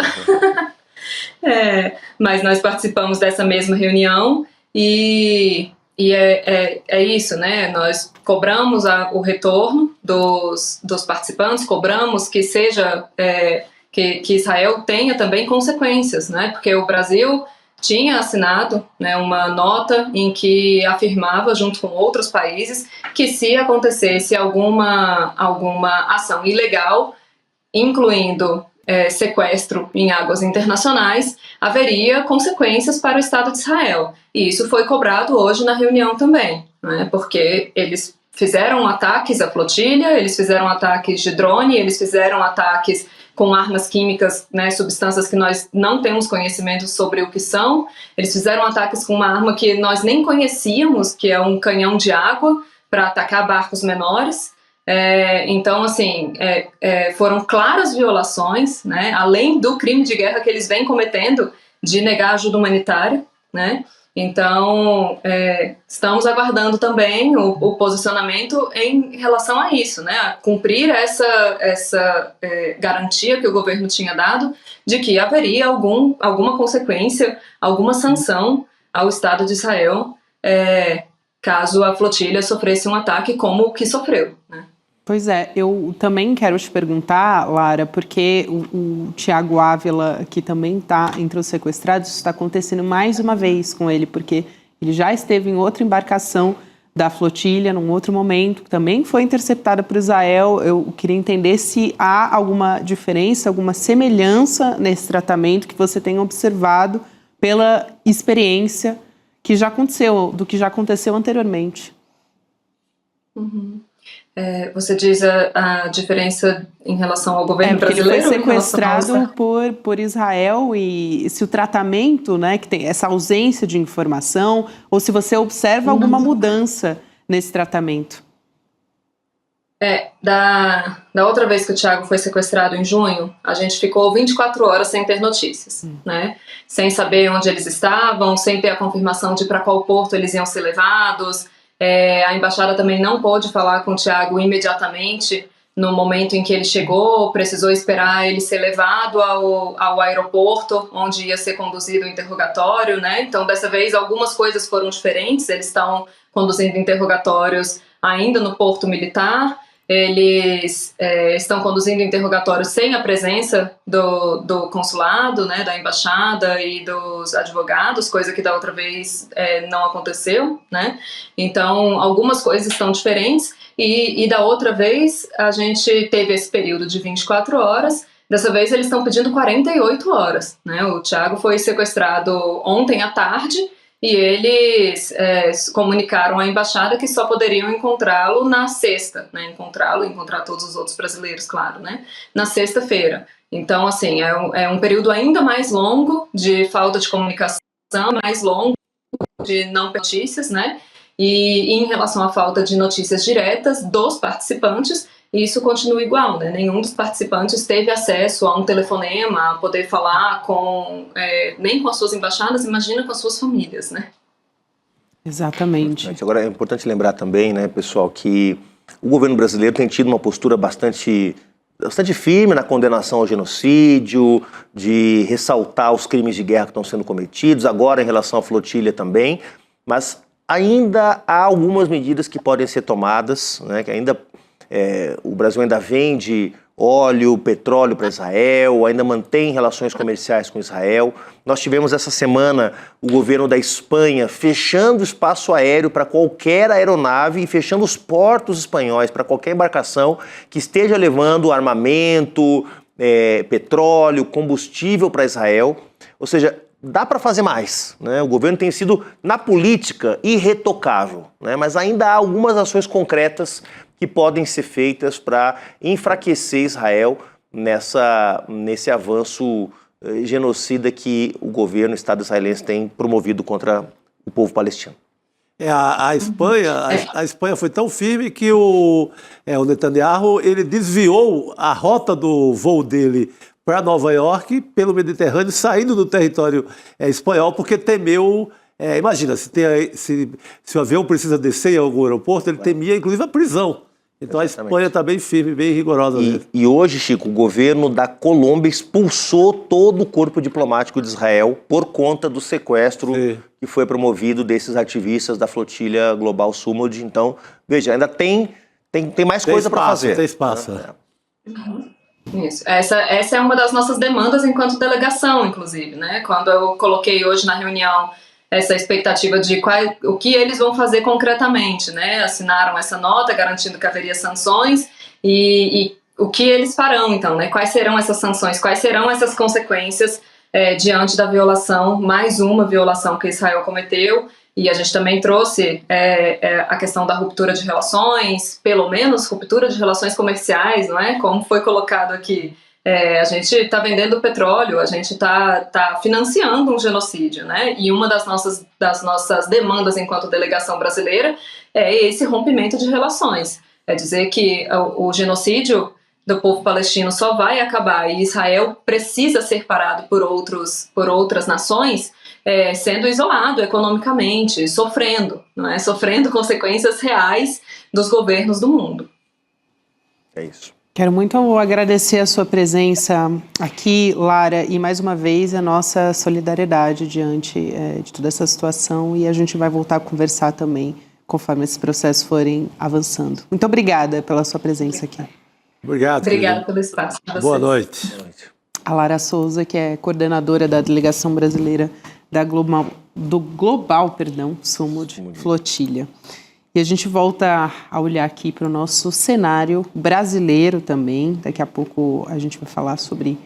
Mas nós participamos dessa mesma reunião e é isso, né? Nós cobramos o retorno dos participantes, cobramos que seja... Que Israel tenha também consequências, né? Porque o Brasil tinha assinado, né, uma nota em que afirmava, junto com outros países, que se acontecesse alguma ação ilegal, incluindo sequestro em águas internacionais, haveria consequências para o Estado de Israel. E isso foi cobrado hoje na reunião também, né? Porque eles fizeram ataques à flotilha, eles fizeram ataques de drone, eles fizeram ataques com armas químicas, né, substâncias que nós não temos conhecimento sobre o que são. Eles fizeram ataques com uma arma que nós nem conhecíamos, que é um canhão de água, para atacar barcos menores. Então, assim, foram claras violações, né, além do crime de guerra que eles vêm cometendo de negar ajuda humanitária, né. Então, estamos aguardando também o posicionamento em relação a isso, né? A cumprir essa garantia que o governo tinha dado de que haveria alguma consequência, alguma sanção ao Estado de Israel caso a flotilha sofresse um ataque como o que sofreu, né? Pois é, eu também quero te perguntar, Lara, porque o Tiago Ávila, que também está entre os sequestrados, isso está acontecendo mais uma vez com ele, porque ele já esteve em outra embarcação da flotilha, num outro momento, que também foi interceptada por Israel. Eu queria entender se há alguma diferença, alguma semelhança nesse tratamento que você tem observado pela experiência que já aconteceu, do que já aconteceu anteriormente. Uhum. Você diz a diferença em relação ao governo brasileiro? Ele foi sequestrado por Israel, e se o tratamento, né, que tem essa ausência de informação, ou se você observa alguma mudança nesse tratamento. Da outra vez que o Tiago foi sequestrado em junho, a gente ficou 24 horas sem ter notícias, né? Sem saber onde eles estavam, sem ter a confirmação de para qual porto eles iam ser levados. A embaixada também não pôde falar com o Tiago imediatamente no momento em que ele chegou, precisou esperar ele ser levado ao aeroporto, onde ia ser conduzido o interrogatório, né? Então, dessa vez, algumas coisas foram diferentes. Eles estão conduzindo interrogatórios ainda no Porto Militar. Eles estão conduzindo interrogatórios sem a presença do consulado, né, da embaixada e dos advogados, coisa que da outra vez não aconteceu, né? Então, algumas coisas estão diferentes e da outra vez a gente teve esse período de 24 horas, dessa vez eles estão pedindo 48 horas, né? O Tiago foi sequestrado ontem à tarde, e eles comunicaram à embaixada que só poderiam encontrá-lo na sexta, né? Encontrar todos os outros brasileiros, claro, né? Na sexta-feira. Então, assim, é um período ainda mais longo de falta de comunicação, mais longo de não notícias, né? E em relação à falta de notícias diretas dos participantes, isso continua igual, né? Nenhum dos participantes teve acesso a um telefonema, a poder falar nem com as suas embaixadas, imagina com as suas famílias, né? Exatamente. Agora, é importante lembrar também, né, pessoal, que o governo brasileiro tem tido uma postura bastante firme na condenação ao genocídio, de ressaltar os crimes de guerra que estão sendo cometidos, agora em relação à flotilha também, mas ainda há algumas medidas que podem ser tomadas, né, que ainda o Brasil ainda vende óleo, petróleo para Israel, ainda mantém relações comerciais com Israel. Nós tivemos essa semana o governo da Espanha fechando o espaço aéreo para qualquer aeronave e fechando os portos espanhóis para qualquer embarcação que esteja levando armamento, petróleo, combustível para Israel. Ou seja, dá para fazer mais, né? O governo tem sido, na política, irretocável, né? Mas ainda há algumas ações concretas que podem ser feitas para enfraquecer Israel nesse avanço genocida que o governo, o Estado israelense tem promovido contra o povo palestino. A Espanha foi tão firme que o Netanyahu ele desviou a rota do voo dele para Nova York pelo Mediterrâneo, saindo do território espanhol, porque temeu. Imagina, se o avião precisa descer em algum aeroporto, ele temia inclusive a prisão. Então a Espanha está bem firme, bem rigorosa. E hoje, Chico, o governo da Colômbia expulsou todo o corpo diplomático de Israel por conta do sequestro que foi promovido desses ativistas da flotilha Global Summit. Então, veja, ainda tem mais coisa para fazer. Tem espaço. Isso. Essa é uma das nossas demandas enquanto delegação, inclusive, né? Quando eu coloquei hoje na reunião essa expectativa de o que eles vão fazer concretamente, né? Assinaram essa nota garantindo que haveria sanções e o que eles farão, então, né? Quais serão essas sanções, quais serão essas consequências diante da violação, mais uma violação que Israel cometeu, e a gente também trouxe a questão da ruptura de relações, pelo menos ruptura de relações comerciais, não é? Como foi colocado aqui. A gente está vendendo petróleo, a gente está financiando um genocídio, né? E uma das nossas demandas enquanto delegação brasileira é esse rompimento de relações. É dizer que o genocídio do povo palestino só vai acabar e Israel precisa ser parado por outras nações, sendo isolado economicamente, sofrendo, não é? Sofrendo consequências reais dos governos do mundo. É isso. Quero muito agradecer a sua presença aqui, Lara, e mais uma vez a nossa solidariedade diante de toda essa situação, e a gente vai voltar a conversar também conforme esses processos forem avançando. Muito obrigada pela sua presença aqui. Obrigada pelo espaço. Boa noite. A Lara Souza, que é coordenadora da delegação brasileira do Global Summit Flotilha. E a gente volta a olhar aqui para o nosso cenário brasileiro também. Daqui a pouco a gente vai falar sobre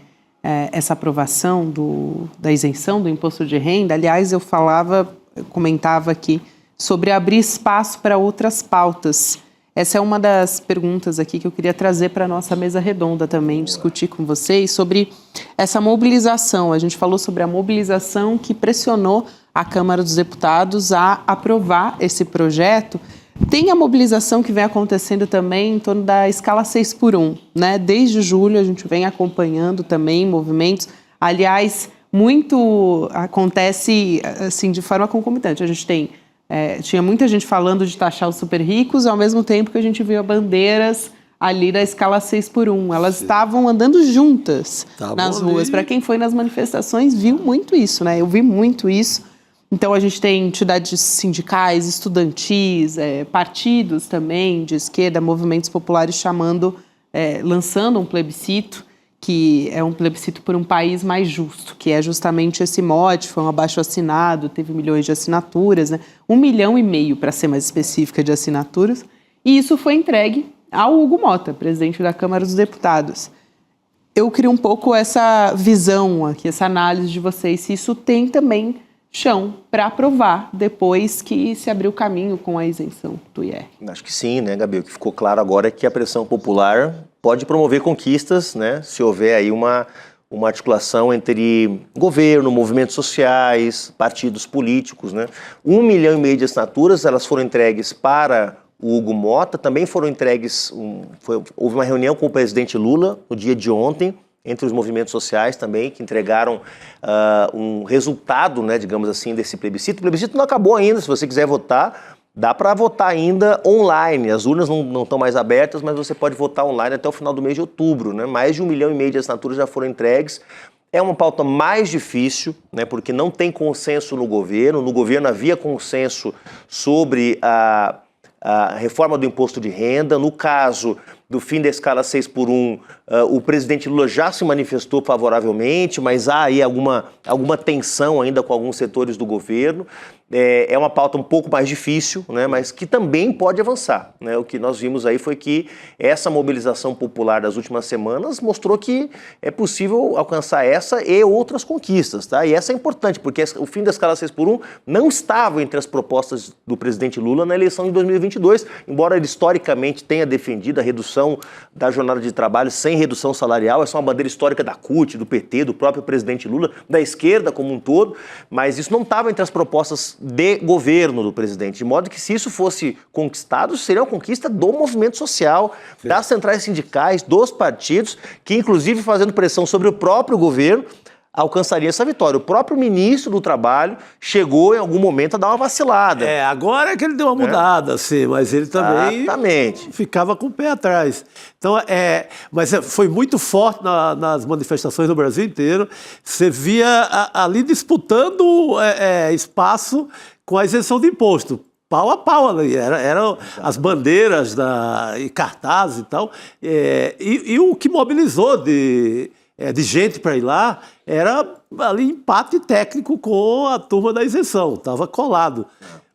essa aprovação da isenção do imposto de renda. Aliás, eu comentava aqui sobre abrir espaço para outras pautas. Essa é uma das perguntas aqui que eu queria trazer para a nossa mesa redonda também, discutir com vocês sobre essa mobilização. A gente falou sobre a mobilização que pressionou a Câmara dos Deputados a aprovar esse projeto. Tem a mobilização que vem acontecendo também em torno da escala 6x1, né? Desde julho a gente vem acompanhando também movimentos. Aliás, muito acontece assim, de forma concomitante. A gente tinha muita gente falando de taxar os super ricos, ao mesmo tempo que a gente viu bandeiras ali da escala 6x1. Elas estavam andando juntas nas ruas. Para quem foi nas manifestações, viu muito isso, né? Eu vi muito isso. Então, a gente tem entidades sindicais, estudantis, partidos também de esquerda, movimentos populares lançando um plebiscito, que é um plebiscito por um país mais justo, que é justamente esse mote, foi um abaixo-assinado, teve milhões de assinaturas, né? 1,5 milhão, para ser mais específica, de assinaturas, e isso foi entregue ao Hugo Mota, presidente da Câmara dos Deputados. Eu queria um pouco essa visão aqui, essa análise de vocês, se isso tem também chão para aprovar depois que se abriu o caminho com a isenção do IR. Acho que sim, né, Gabi? O que ficou claro agora é que a pressão popular pode promover conquistas, né, se houver aí uma articulação entre governo, movimentos sociais, partidos políticos, né? 1,5 milhão de assinaturas, elas foram entregues para o Hugo Mota, também foram entregues, houve uma reunião com o presidente Lula no dia de ontem, entre os movimentos sociais também, que entregaram um resultado, né, digamos assim, desse plebiscito. O plebiscito não acabou ainda, se você quiser votar, dá para votar ainda online. As urnas não estão mais abertas, mas você pode votar online até o final do mês de outubro, né? Mais de 1,5 milhão de assinaturas já foram entregues. É uma pauta mais difícil, né, porque não tem consenso no governo. No governo havia consenso sobre a reforma do imposto de renda. No caso do fim da escala 6x1, o presidente Lula já se manifestou favoravelmente, mas há aí alguma tensão ainda com alguns setores do governo. É uma pauta um pouco mais difícil, né, mas que também pode avançar, né? O que nós vimos aí foi que essa mobilização popular das últimas semanas mostrou que é possível alcançar essa e outras conquistas, tá? E essa é importante, porque o fim da escala 6x1 não estava entre as propostas do presidente Lula na eleição de 2022, embora ele historicamente tenha defendido a redução da jornada de trabalho sem redução salarial. Essa é uma bandeira histórica da CUT, do PT, do próprio presidente Lula, da esquerda como um todo, mas isso não estava entre as propostas de governo do presidente, de modo que se isso fosse conquistado, seria uma conquista do movimento social, das centrais sindicais, dos partidos, que inclusive fazendo pressão sobre o próprio governo, alcançaria essa vitória. O próprio ministro do Trabalho chegou em algum momento a dar uma vacilada. Agora é que ele deu uma mudada, sim, mas ele também ficava com o pé atrás. Então, mas foi muito forte nas manifestações do Brasil inteiro. Você via ali disputando espaço com a isenção de imposto. Pau a pau ali, eram as bandeiras e cartazes e tal. E o que mobilizou de gente para ir lá era ali empate técnico com a turma da isenção, estava colado.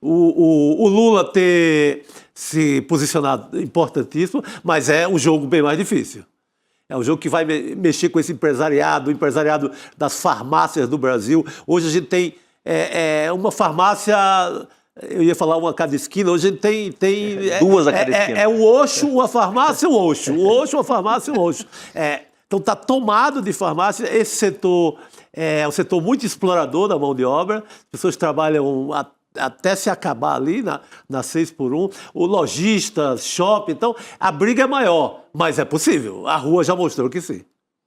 O Lula ter se posicionado importantíssimo, mas é um jogo bem mais difícil. É um jogo que vai mexer com esse empresariado, o empresariado das farmácias do Brasil. Hoje a gente tem uma farmácia... Eu ia falar uma a cada esquina, hoje a gente tem duas a cada esquina. É o Oxo, uma farmácia, o Oxo. O Oxo, uma farmácia, o Oxo. Então está tomado de farmácia. Esse setor é um setor muito explorador da mão de obra. As pessoas trabalham até se acabar ali na 6x1. O lojista, shopping. Então a briga é maior, mas é possível. A rua já mostrou que sim.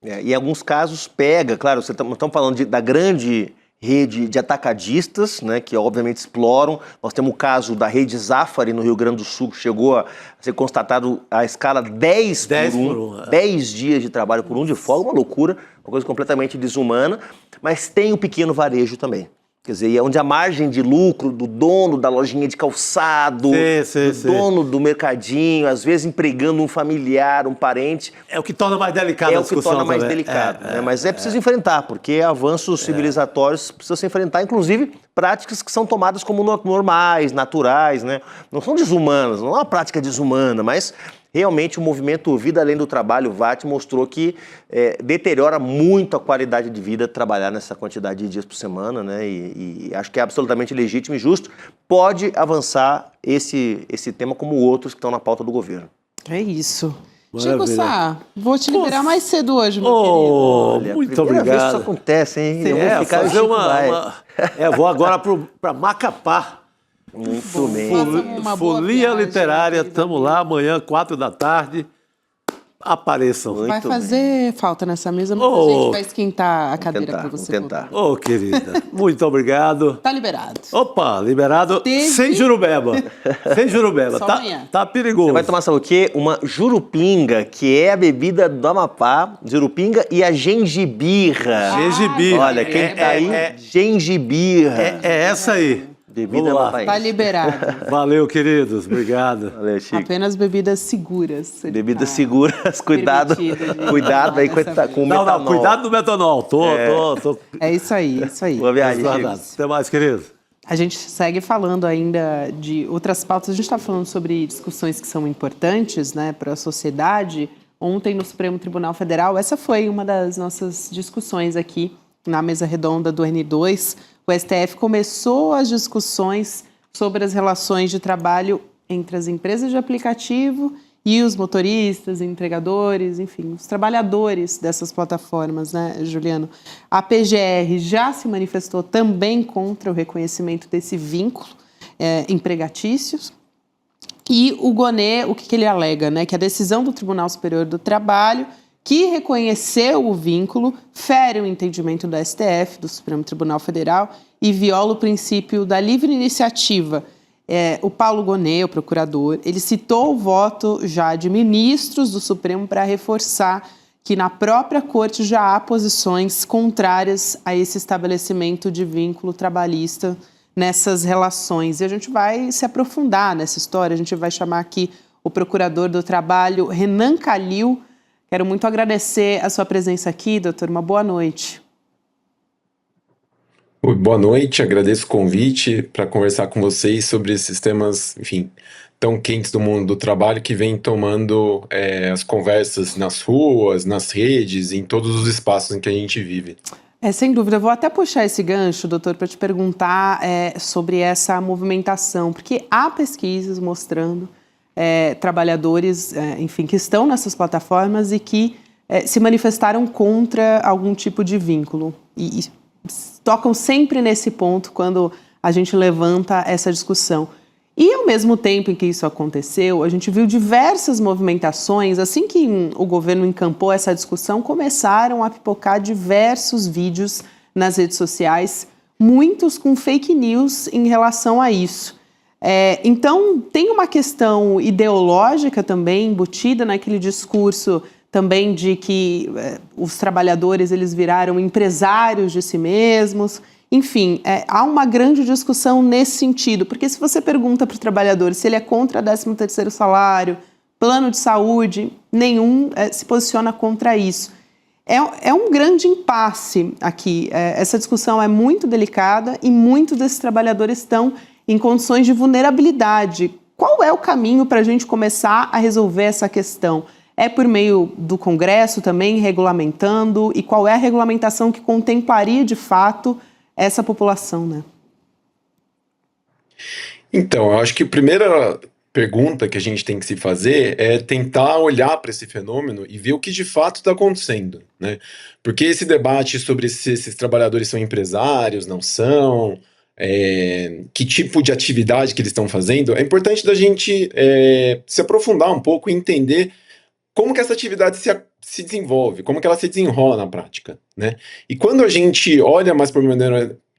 E em alguns casos pega, claro, estamos falando da grande rede de atacadistas, né, que obviamente exploram. Nós temos o caso da rede Zafari no Rio Grande do Sul, que chegou a ser constatado a escala 10 por 1, 10 dias de trabalho por 1 de folga, uma loucura, uma coisa completamente desumana, mas tem o pequeno varejo também. Quer dizer, é onde a margem de lucro do dono da lojinha de calçado, do dono do mercadinho, às vezes empregando um familiar, um parente. É o que torna mais delicado a discussão. É o que torna mais delicado, né? Mas preciso enfrentar, porque avanços civilizatórios precisam se enfrentar, inclusive práticas que são tomadas como normais, naturais, né? Não são desumanas, não é uma prática desumana, mas... Realmente o movimento Vida Além do Trabalho, VAT, mostrou que deteriora muito a qualidade de vida trabalhar nessa quantidade de dias por semana, né? E acho que é absolutamente legítimo e justo. Pode avançar esse tema como outros que estão na pauta do governo. É isso. Chico Sá, vou te liberar mais cedo hoje, meu querido. Olha, muito obrigado. Vez isso acontece, hein? Eu vou ficar fazer vou agora para Macapá. Muito bem. Folia Literária, estamos lá amanhã, 4h. Apareçam. Vai fazer falta nessa mesa, mas a gente vai esquentar a cadeira para você. Vamos tentar. Querida, muito obrigado. Tá liberado. Opa, liberado sem jurubeba. Sem jurubeba. Tá perigoso. Você vai tomar, sabe o quê? Uma jurupinga, que é a bebida do Amapá, jurupinga, e a gengibirra. Gengibirra. Olha, quem tá aí, gengibirra. É essa aí. Bebida Amapá. Tá liberado. Valeu, queridos. Obrado. Valeu, Chico. Apenas bebidas seguras. Bebidas seguras. Cuidado aí com o metanol. Não, cuidado do metanol. Tô. É isso aí, isso aí. Boa viagem, Chico. Até mais, querido. A gente segue falando ainda de outras pautas. A gente está falando sobre discussões que são importantes, né, para a sociedade. Ontem, no Supremo Tribunal Federal, essa foi uma das nossas discussões aqui na mesa redonda do N2. O STF começou as discussões sobre as relações de trabalho entre as empresas de aplicativo e os motoristas, entregadores, enfim, os trabalhadores dessas plataformas, né, Juliano? A PGR já se manifestou também contra o reconhecimento desse vínculo empregatício. E o Gonê, o que ele alega, né? Que a decisão do Tribunal Superior do Trabalho, que reconheceu o vínculo, fere o entendimento do STF, do Supremo Tribunal Federal, e viola o princípio da livre iniciativa. O Paulo Gonet, o procurador, ele citou o voto já de ministros do Supremo para reforçar que na própria corte já há posições contrárias a esse estabelecimento de vínculo trabalhista nessas relações. E a gente vai se aprofundar nessa história, a gente vai chamar aqui o procurador do trabalho, Renan Calil. Quero muito agradecer a sua presença aqui, doutor. Uma boa noite. Boa noite, agradeço o convite para conversar com vocês sobre esses temas, enfim, tão quentes do mundo do trabalho que vem tomando as conversas nas ruas, nas redes, em todos os espaços em que a gente vive. Sem dúvida. Eu vou até puxar esse gancho, doutor, para te perguntar sobre essa movimentação, porque há pesquisas mostrando trabalhadores, enfim, que estão nessas plataformas e que se manifestaram contra algum tipo de vínculo. E tocam sempre nesse ponto quando a gente levanta essa discussão. E, ao mesmo tempo em que isso aconteceu, a gente viu diversas movimentações. Assim que o governo encampou essa discussão, começaram a pipocar diversos vídeos nas redes sociais, muitos com fake news em relação a isso. Então, tem uma questão ideológica também embutida naquele discurso também de que os trabalhadores eles viraram empresários de si mesmos. Enfim, há uma grande discussão nesse sentido, porque se você pergunta para o trabalhador se ele é contra 13º salário, plano de saúde, nenhum se posiciona contra isso. É um grande impasse aqui. Essa discussão é muito delicada e muitos desses trabalhadores estão em condições de vulnerabilidade. Qual é o caminho para a gente começar a resolver essa questão? É por meio do Congresso também regulamentando? E qual é a regulamentação que contemplaria de fato essa população, né? Então, eu acho que a primeira pergunta que a gente tem que se fazer é tentar olhar para esse fenômeno e ver o que de fato está acontecendo, né? Porque esse debate sobre se esses trabalhadores são empresários, não são, que tipo de atividade que eles estão fazendo, é importante da gente se aprofundar um pouco e entender como que essa atividade se desenvolve, como que ela se desenrola na prática, né? E quando a gente olha mais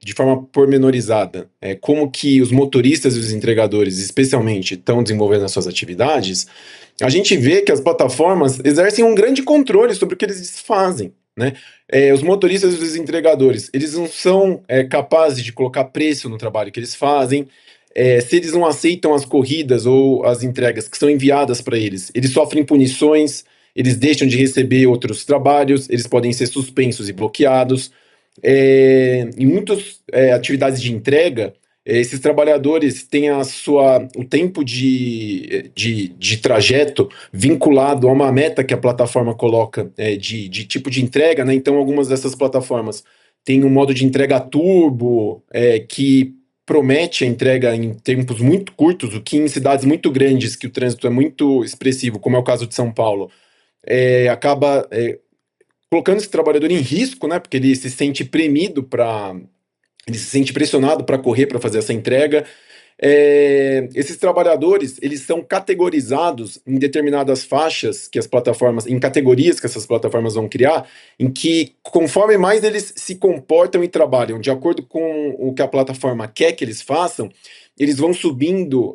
de forma pormenorizada, como que os motoristas e os entregadores, especialmente, estão desenvolvendo as suas atividades, a gente vê que as plataformas exercem um grande controle sobre o que eles fazem, né? Os motoristas e os entregadores, eles não são capazes de colocar preço no trabalho que eles fazem. Se eles não aceitam as corridas ou as entregas que são enviadas para eles, eles sofrem punições, eles deixam de receber outros trabalhos, eles podem ser suspensos e bloqueados. Em muitas atividades de entrega, esses trabalhadores têm o tempo de trajeto vinculado a uma meta que a plataforma coloca de tipo de entrega, né? Então, algumas dessas plataformas têm um modo de entrega turbo, que promete a entrega em tempos muito curtos, o que em cidades muito grandes, que o trânsito é muito expressivo, como é o caso de São Paulo, acaba colocando esse trabalhador em risco, né, porque ele se sente ele se sente pressionado para correr, para fazer essa entrega. Esses trabalhadores, eles são categorizados em determinadas faixas que as plataformas, em categorias que essas plataformas vão criar, em que conforme mais eles se comportam e trabalham de acordo com o que a plataforma quer que eles façam, eles vão subindo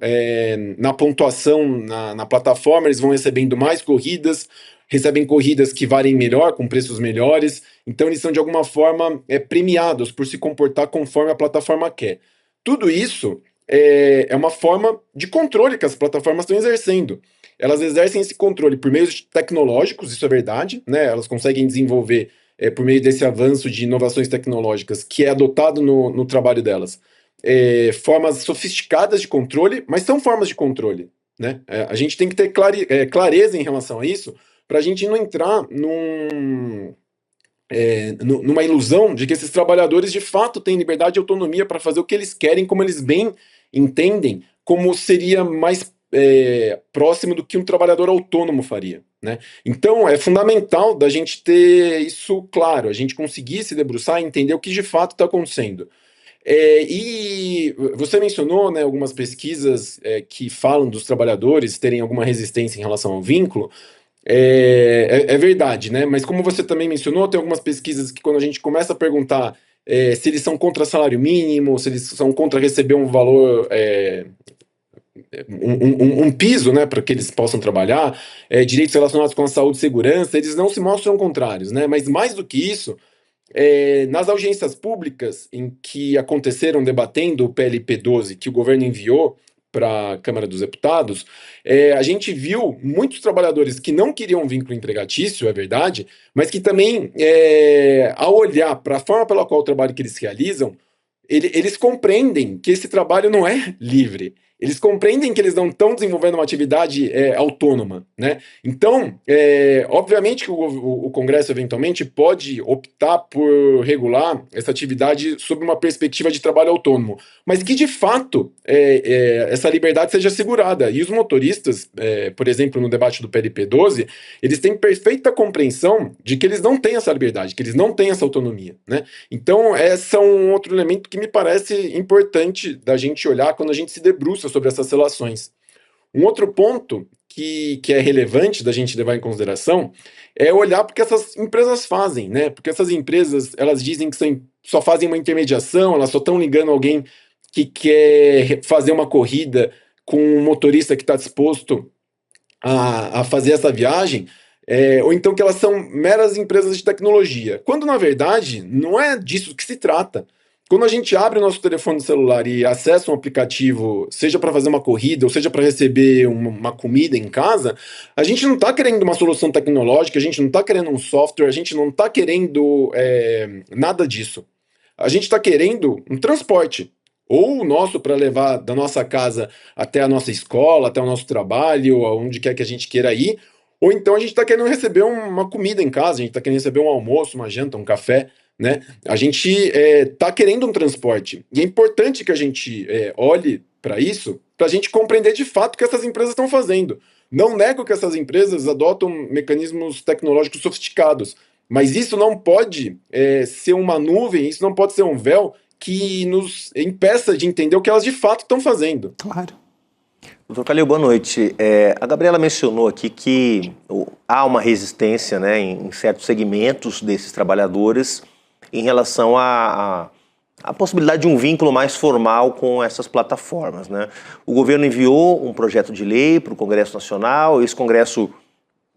na pontuação na plataforma, eles vão recebendo mais corridas, recebem corridas que valem melhor, com preços melhores, então eles são de alguma forma premiados por se comportar conforme a plataforma quer. Tudo isso é uma forma de controle que as plataformas estão exercendo. Elas exercem esse controle por meios tecnológicos, isso é verdade, né? Elas conseguem desenvolver, por meio desse avanço de inovações tecnológicas que é adotado no trabalho delas, formas sofisticadas de controle, mas são formas de controle, né? A gente tem que ter clareza em relação a isso, para a gente não entrar numa ilusão de que esses trabalhadores de fato têm liberdade e autonomia para fazer o que eles querem, como eles bem entendem, como seria mais próximo do que um trabalhador autônomo faria, né? Então é fundamental da gente ter isso claro, a gente conseguir se debruçar e entender o que de fato está acontecendo. E você mencionou, né, algumas pesquisas que falam dos trabalhadores terem alguma resistência em relação ao vínculo. é verdade, né? Mas como você também mencionou, tem algumas pesquisas que quando a gente começa a perguntar se eles são contra salário mínimo, se eles são contra receber um valor, um piso, né, para que eles possam trabalhar, direitos relacionados com a saúde e segurança, eles não se mostram contrários, né? Mas mais do que isso, nas audiências públicas em que aconteceram debatendo o PLP 12 que o governo enviou para a Câmara dos Deputados, a gente viu muitos trabalhadores que não queriam um vínculo empregatício, é verdade, mas que também, ao olhar para a forma pela qual o trabalho que eles realizam, eles compreendem que esse trabalho não é livre. Eles compreendem que eles não estão desenvolvendo uma atividade autônoma, né? Então, obviamente que o Congresso eventualmente pode optar por regular essa atividade sob uma perspectiva de trabalho autônomo, mas que de fato essa liberdade seja assegurada. E os motoristas, por exemplo, no debate do PLP 12, eles têm perfeita compreensão de que eles não têm essa liberdade, que eles não têm essa autonomia, né? Então, esse é um outro elemento que me parece importante da gente olhar quando a gente se debruça sobre essas relações. Um outro ponto que é relevante da gente levar em consideração é olhar porque essas empresas fazem, né? Porque essas empresas, elas dizem que só fazem uma intermediação, elas só estão ligando alguém que quer fazer uma corrida com um motorista que está disposto a fazer essa viagem, ou então que elas são meras empresas de tecnologia, quando na verdade não é disso que se trata. Quando a gente abre o nosso telefone celular e acessa um aplicativo, seja para fazer uma corrida ou seja para receber uma comida em casa, a gente não está querendo uma solução tecnológica, a gente não está querendo um software, a gente não está querendo nada disso. A gente está querendo um transporte, ou o nosso para levar da nossa casa até a nossa escola, até o nosso trabalho, aonde quer que a gente queira ir, ou então a gente está querendo receber uma comida em casa, a gente está querendo receber um almoço, uma janta, um café, né? A gente está querendo um transporte. E é importante que a gente olhe para isso, para a gente compreender de fato o que essas empresas estão fazendo. Não nego que essas empresas adotam mecanismos tecnológicos sofisticados, mas isso não pode ser uma nuvem, isso não pode ser um véu que nos impeça de entender o que elas de fato estão fazendo. Claro. Doutor Calil, boa noite. A Gabriela mencionou aqui que há uma resistência, né, em certos segmentos desses trabalhadores em relação à possibilidade de um vínculo mais formal com essas plataformas, né? O governo enviou um projeto de lei para o Congresso Nacional, esse Congresso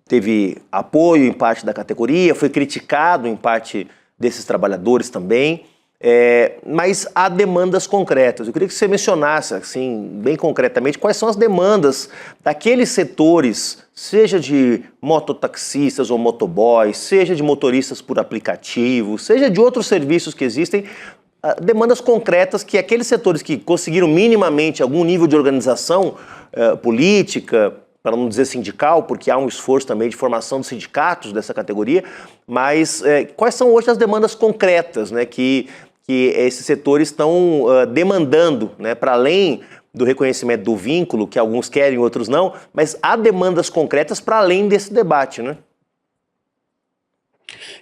teve apoio em parte da categoria, foi criticado em parte desses trabalhadores também, mas há demandas concretas. Eu queria que você mencionasse, assim, bem concretamente, quais são as demandas daqueles setores, seja de mototaxistas ou motoboys, seja de motoristas por aplicativo, seja de outros serviços que existem, demandas concretas que aqueles setores que conseguiram minimamente algum nível de organização política, para não dizer sindical, porque há um esforço também de formação dos sindicatos dessa categoria, mas quais são hoje as demandas concretas, né, que esses setores estão demandando, né, para além do reconhecimento do vínculo, que alguns querem, outros não, mas há demandas concretas para além desse debate, né?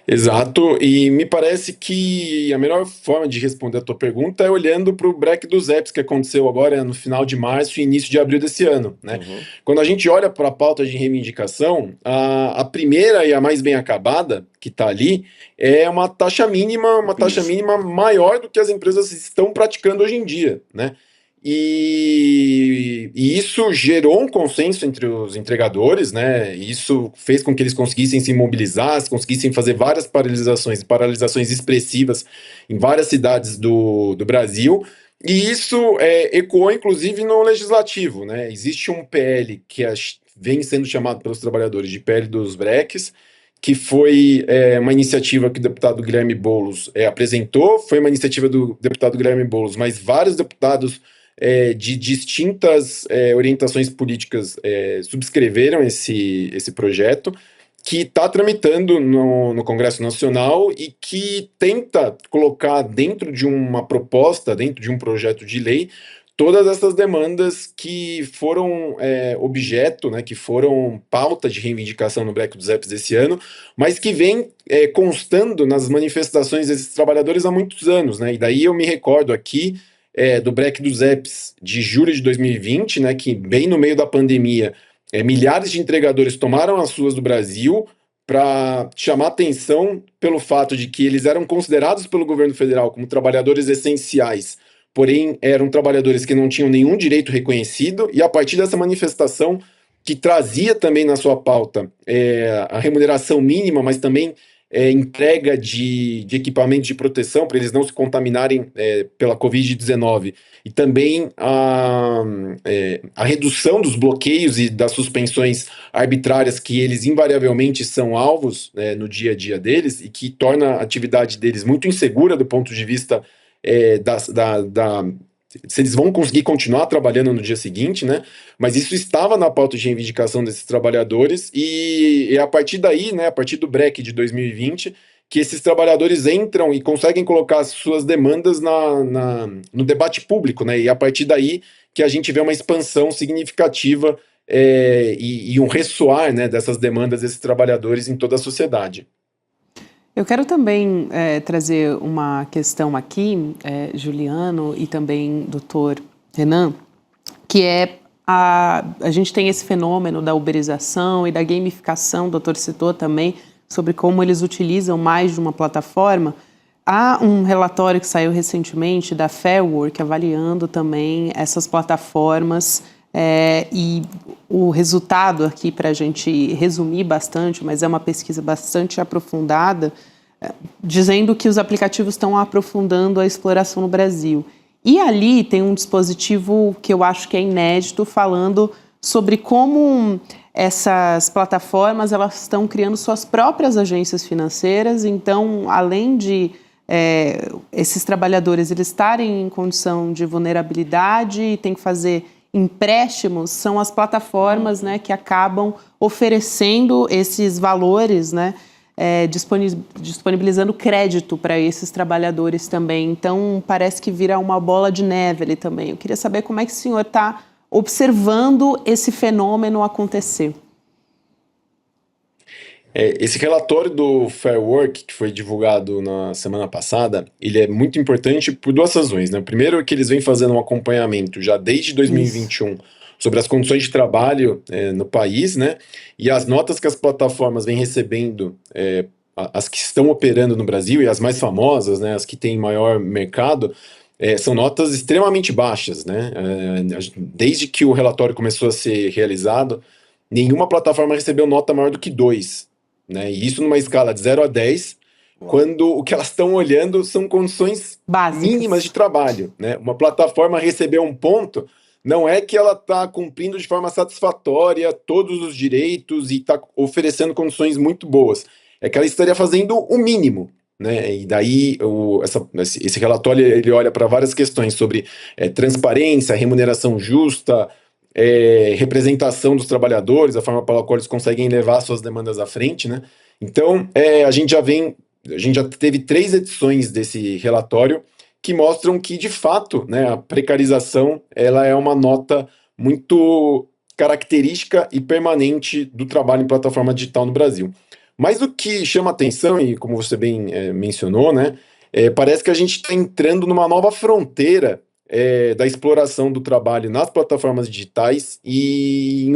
Exato, e me parece que a melhor forma de responder a tua pergunta é olhando para o break dos apps que aconteceu agora no final de março e início de abril desse ano, né? Quando a gente olha para a pauta de reivindicação, a primeira e a mais bem acabada que está ali é uma taxa mínima maior do que as empresas estão praticando hoje em dia, né? E isso gerou um consenso entre os entregadores, né? Isso fez com que eles conseguissem se mobilizar, conseguissem fazer várias paralisações expressivas em várias cidades do Brasil. E isso ecoou, inclusive, no legislativo, né? Existe um PL que vem sendo chamado pelos trabalhadores de PL dos breques, que foi uma iniciativa que o deputado Guilherme Boulos apresentou, foi uma iniciativa do deputado Guilherme Boulos, mas vários deputados de distintas orientações políticas subscreveram esse projeto, que está tramitando no Congresso Nacional e que tenta colocar dentro de uma proposta, dentro de um projeto de lei, todas essas demandas que foram objeto, né, que foram pauta de reivindicação no Break dos Apps desse ano, mas que vem constando nas manifestações desses trabalhadores há muitos anos, né? E daí eu me recordo aqui do Break dos Apps de julho de 2020, né, que bem no meio da pandemia milhares de entregadores tomaram as ruas do Brasil para chamar atenção pelo fato de que eles eram considerados pelo governo federal como trabalhadores essenciais, porém eram trabalhadores que não tinham nenhum direito reconhecido, e a partir dessa manifestação, que trazia também na sua pauta a remuneração mínima, mas também entrega de equipamentos de proteção para eles não se contaminarem pela Covid-19, e também a redução dos bloqueios e das suspensões arbitrárias que eles invariavelmente são alvos no dia a dia deles, e que torna a atividade deles muito insegura do ponto de vista se eles vão conseguir continuar trabalhando no dia seguinte, né? Mas isso estava na pauta de reivindicação desses trabalhadores, e é a partir daí, né, a partir do break de 2020, que esses trabalhadores entram e conseguem colocar as suas demandas no debate público, né? E a partir daí que a gente vê uma expansão significativa e um ressoar, né, dessas demandas desses trabalhadores em toda a sociedade. Eu quero também trazer uma questão aqui, Juliano e também doutor Renan, que a gente tem esse fenômeno da uberização e da gamificação, o doutor citou também, sobre como eles utilizam mais de uma plataforma. Há um relatório que saiu recentemente da Fair Work avaliando também essas plataformas e o resultado aqui, para a gente resumir bastante, mas é uma pesquisa bastante aprofundada, dizendo que os aplicativos estão aprofundando a exploração no Brasil. E ali tem um dispositivo que eu acho que é inédito, falando sobre como essas plataformas elas estão criando suas próprias agências financeiras. Então, além de esses trabalhadores eles estarem em condição de vulnerabilidade e tem que fazer empréstimos, são as plataformas, né, que acabam oferecendo esses valores, né, disponibilizando crédito para esses trabalhadores também. Então, parece que vira uma bola de neve ali também. Eu queria saber como é que o senhor está observando esse fenômeno acontecer. Esse relatório do Fair Work, que foi divulgado na semana passada, ele é muito importante por duas razões, né? Primeiro, que eles vêm fazendo um acompanhamento já desde 2021 sobre as condições de trabalho no país, né? E as notas que as plataformas vêm recebendo, as que estão operando no Brasil e as mais famosas, né? As que têm maior mercado, são notas extremamente baixas, né? Desde que o relatório começou a ser realizado, nenhuma plataforma recebeu nota maior do que 2. Né? E isso numa escala de 0 a 10, quando o que elas estão olhando são condições mínimas de trabalho. Né? Uma plataforma receber um ponto, não é que ela está cumprindo de forma satisfatória todos os direitos e está oferecendo condições muito boas. É que ela estaria fazendo o mínimo. Né? E daí esse relatório ele olha para várias questões sobre transparência, remuneração justa, representação dos trabalhadores, a forma pela qual eles conseguem levar suas demandas à frente, né? Então, a gente já teve 3 edições desse relatório que mostram que, de fato, né, a precarização ela é uma nota muito característica e permanente do trabalho em plataforma digital no Brasil. Mas o que chama atenção, e como você bem mencionou, né, parece que a gente está entrando numa nova fronteira da exploração do trabalho nas plataformas digitais e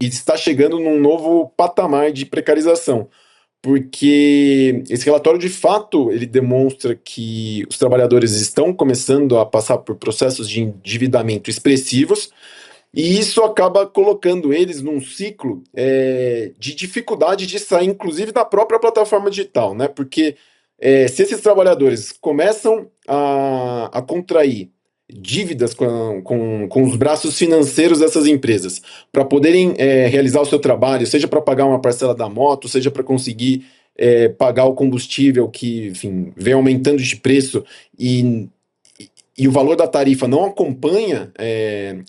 está chegando num novo patamar de precarização, porque esse relatório de fato ele demonstra que os trabalhadores estão começando a passar por processos de endividamento expressivos, e isso acaba colocando eles num ciclo de dificuldade de sair, inclusive, da própria plataforma digital, né? Porque se esses trabalhadores começam a contrair dívidas com os braços financeiros dessas empresas para poderem realizar o seu trabalho, seja para pagar uma parcela da moto, seja para conseguir pagar o combustível que, enfim, vem aumentando de preço e o valor da tarifa não acompanha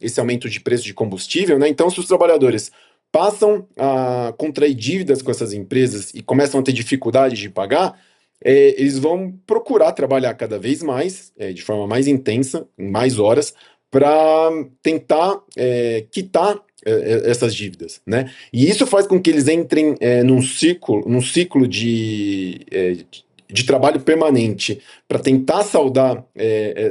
esse aumento de preço de combustível, né? Então, se os trabalhadores passam a contrair dívidas com essas empresas e começam a ter dificuldade de pagar, eles vão procurar trabalhar cada vez mais, de forma mais intensa, em mais horas, para tentar quitar essas dívidas, né? E isso faz com que eles entrem num ciclo de trabalho permanente para tentar saldar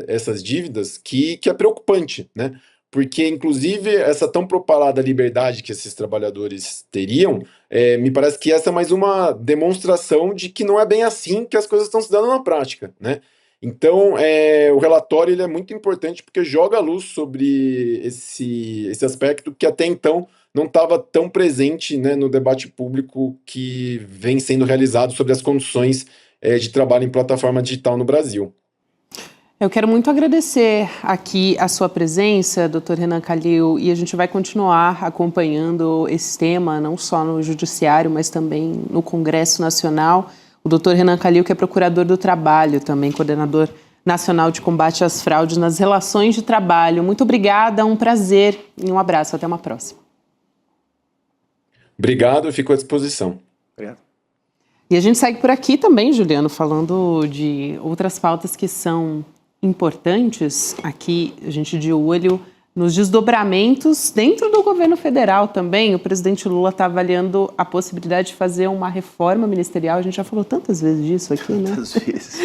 essas dívidas que é preocupante, né? porque, inclusive, essa tão propalada liberdade que esses trabalhadores teriam, me parece que essa é mais uma demonstração de que não é bem assim que as coisas estão se dando na prática, né? Então, o relatório ele é muito importante porque joga a luz sobre esse aspecto que até então não estava tão presente, né, no debate público que vem sendo realizado sobre as condições de trabalho em plataforma digital no Brasil. Eu quero muito agradecer aqui a sua presença, Dr. Renan Calil, e a gente vai continuar acompanhando esse tema, não só no Judiciário, mas também no Congresso Nacional. O Dr. Renan Calil, que é procurador do trabalho, também coordenador nacional de combate às fraudes nas relações de trabalho. Muito obrigada, um prazer e um abraço. Até uma próxima. Obrigado, eu fico à disposição. Obrigado. E a gente segue por aqui também, Juliano, falando de outras pautas que são importantes. Aqui, a gente de olho nos desdobramentos dentro do governo federal também. O presidente Lula está avaliando a possibilidade de fazer uma reforma ministerial. A gente já falou tantas vezes disso aqui, né? Tantas vezes.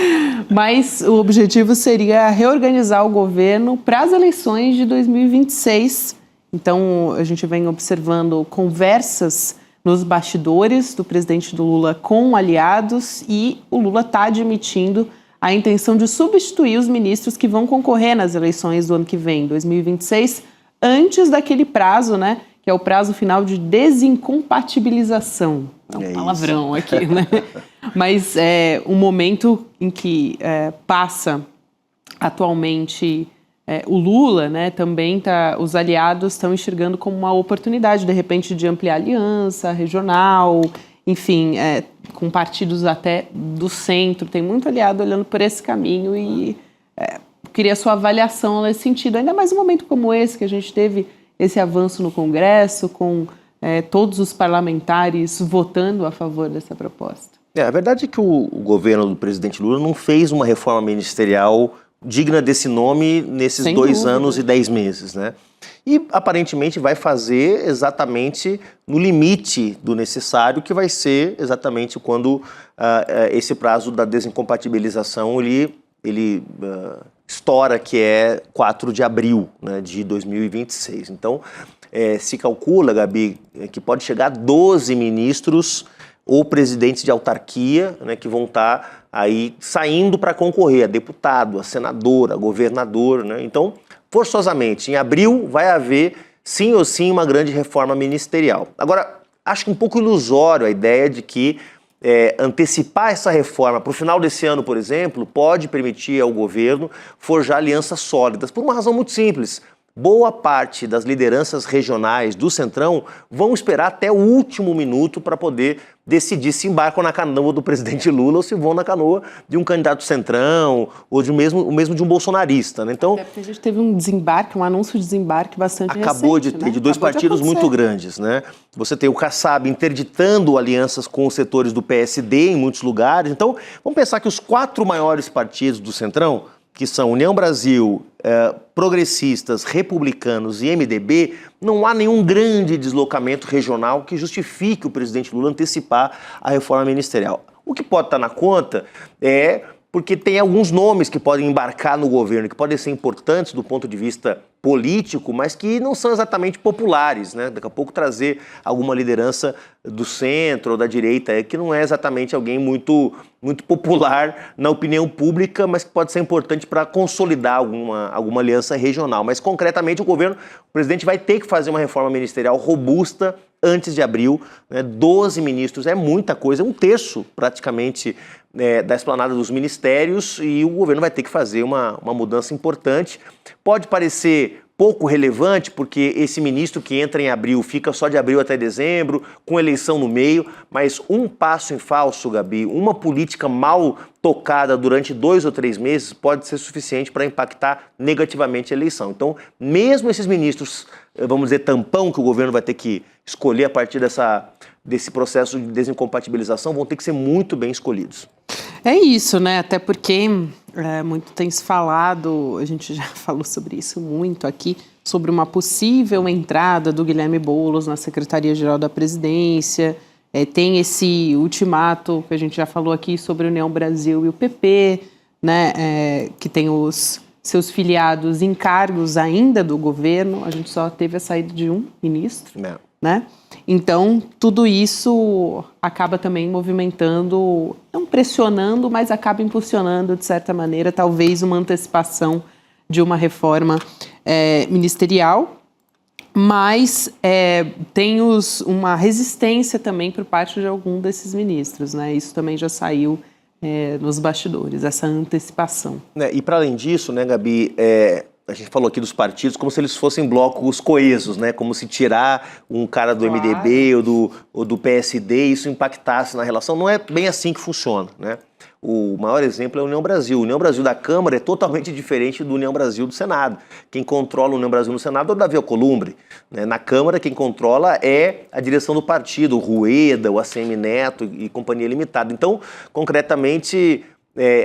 Mas o objetivo seria reorganizar o governo para as eleições de 2026. Então, a gente vem observando conversas nos bastidores do presidente do Lula com aliados e o Lula está admitindo a intenção de substituir os ministros que vão concorrer nas eleições do ano que vem, 2026, antes daquele prazo, né, que é o prazo final de desincompatibilização. É um palavrão aqui, né? Mas é um momento em que passa atualmente o Lula, né, também os aliados estão enxergando como uma oportunidade, de repente, de ampliar aliança regional, enfim, com partidos até do centro. Tem muito aliado olhando por esse caminho e queria a sua avaliação nesse sentido. Ainda mais um momento como esse, que a gente teve esse avanço no Congresso, com todos os parlamentares votando a favor dessa proposta. A verdade é que o governo do presidente Lula não fez uma reforma ministerial digna desse nome nesses Sem 2 dúvida. anos e 10 meses, né? E aparentemente vai fazer exatamente no limite do necessário, que vai ser exatamente quando esse prazo da desincompatibilização ele estoura, que é 4 de abril, né, de 2026. Então, se calcula, Gabi, que pode chegar a 12 ministros ou presidentes de autarquia, né, que vão estar aí saindo para concorrer, a deputado, a senador, a governador, né? Então, forçosamente, em abril vai haver, sim ou sim, uma grande reforma ministerial. Agora, acho um pouco ilusório a ideia de que antecipar essa reforma para o final desse ano, por exemplo, pode permitir ao governo forjar alianças sólidas, por uma razão muito simples. Boa parte das lideranças regionais do Centrão vão esperar até o último minuto para poder decidir se embarcam na canoa do presidente Lula ou se vão na canoa de um candidato Centrão ou de mesmo de um bolsonarista, né? Então, Porque a gente teve um anúncio de desembarque bastante acabou recente, de ter, né? de 2 partidos muito grandes, né? Você tem o Kassab interditando alianças com os setores do PSD em muitos lugares. Então, vamos pensar que os 4 maiores partidos do Centrão, que são União Brasil, Progressistas, Republicanos e MDB, não há nenhum grande deslocamento regional que justifique o presidente Lula antecipar a reforma ministerial. O que pode estar na conta é porque tem alguns nomes que podem embarcar no governo, que podem ser importantes do ponto de vista político, mas que não são exatamente populares, né? Daqui a pouco trazer alguma liderança do centro ou da direita, que não é exatamente alguém muito popular na opinião pública, mas que pode ser importante para consolidar alguma aliança regional. Mas, concretamente, o presidente vai ter que fazer uma reforma ministerial robusta antes de abril, né? 12 ministros é muita coisa, 1/3 praticamente da esplanada dos ministérios, e o governo vai ter que fazer uma mudança importante. Pode parecer pouco relevante, porque esse ministro que entra em abril fica só de abril até dezembro, com eleição no meio, mas um passo em falso, Gabi, uma política mal tocada durante 2 ou 3 meses pode ser suficiente para impactar negativamente a eleição. Então, mesmo esses ministros, vamos dizer, tampão, que o governo vai ter que escolher a partir desse processo de desincompatibilização, vão ter que ser muito bem escolhidos. É isso, né? Até porque muito tem se falado, a gente já falou sobre isso muito aqui, sobre uma possível entrada do Guilherme Boulos na Secretaria-Geral da Presidência. Tem esse ultimato que a gente já falou aqui sobre a União Brasil e o PP, né? Que tem os seus filiados em cargos ainda do governo. A gente só teve a saída de um ministro, né? Então, tudo isso acaba também movimentando, não pressionando, mas acaba impulsionando, de certa maneira, talvez uma antecipação de uma reforma ministerial. Mas tem uma resistência também por parte de algum desses ministros, né? Isso também já saiu nos bastidores, essa antecipação. E para além disso, né, Gabi, a gente falou aqui dos partidos como se eles fossem blocos coesos, né? Como se tirar um cara do MDB ou do PSD e isso impactasse na relação. Não é bem assim que funciona, né? O maior exemplo é a União Brasil. A União Brasil da Câmara é totalmente diferente do União Brasil do Senado. Quem controla a União Brasil no Senado é o Davi Alcolumbre, né? Na Câmara, quem controla é a direção do partido, o Rueda, o ACM Neto e Companhia Limitada. Então, concretamente,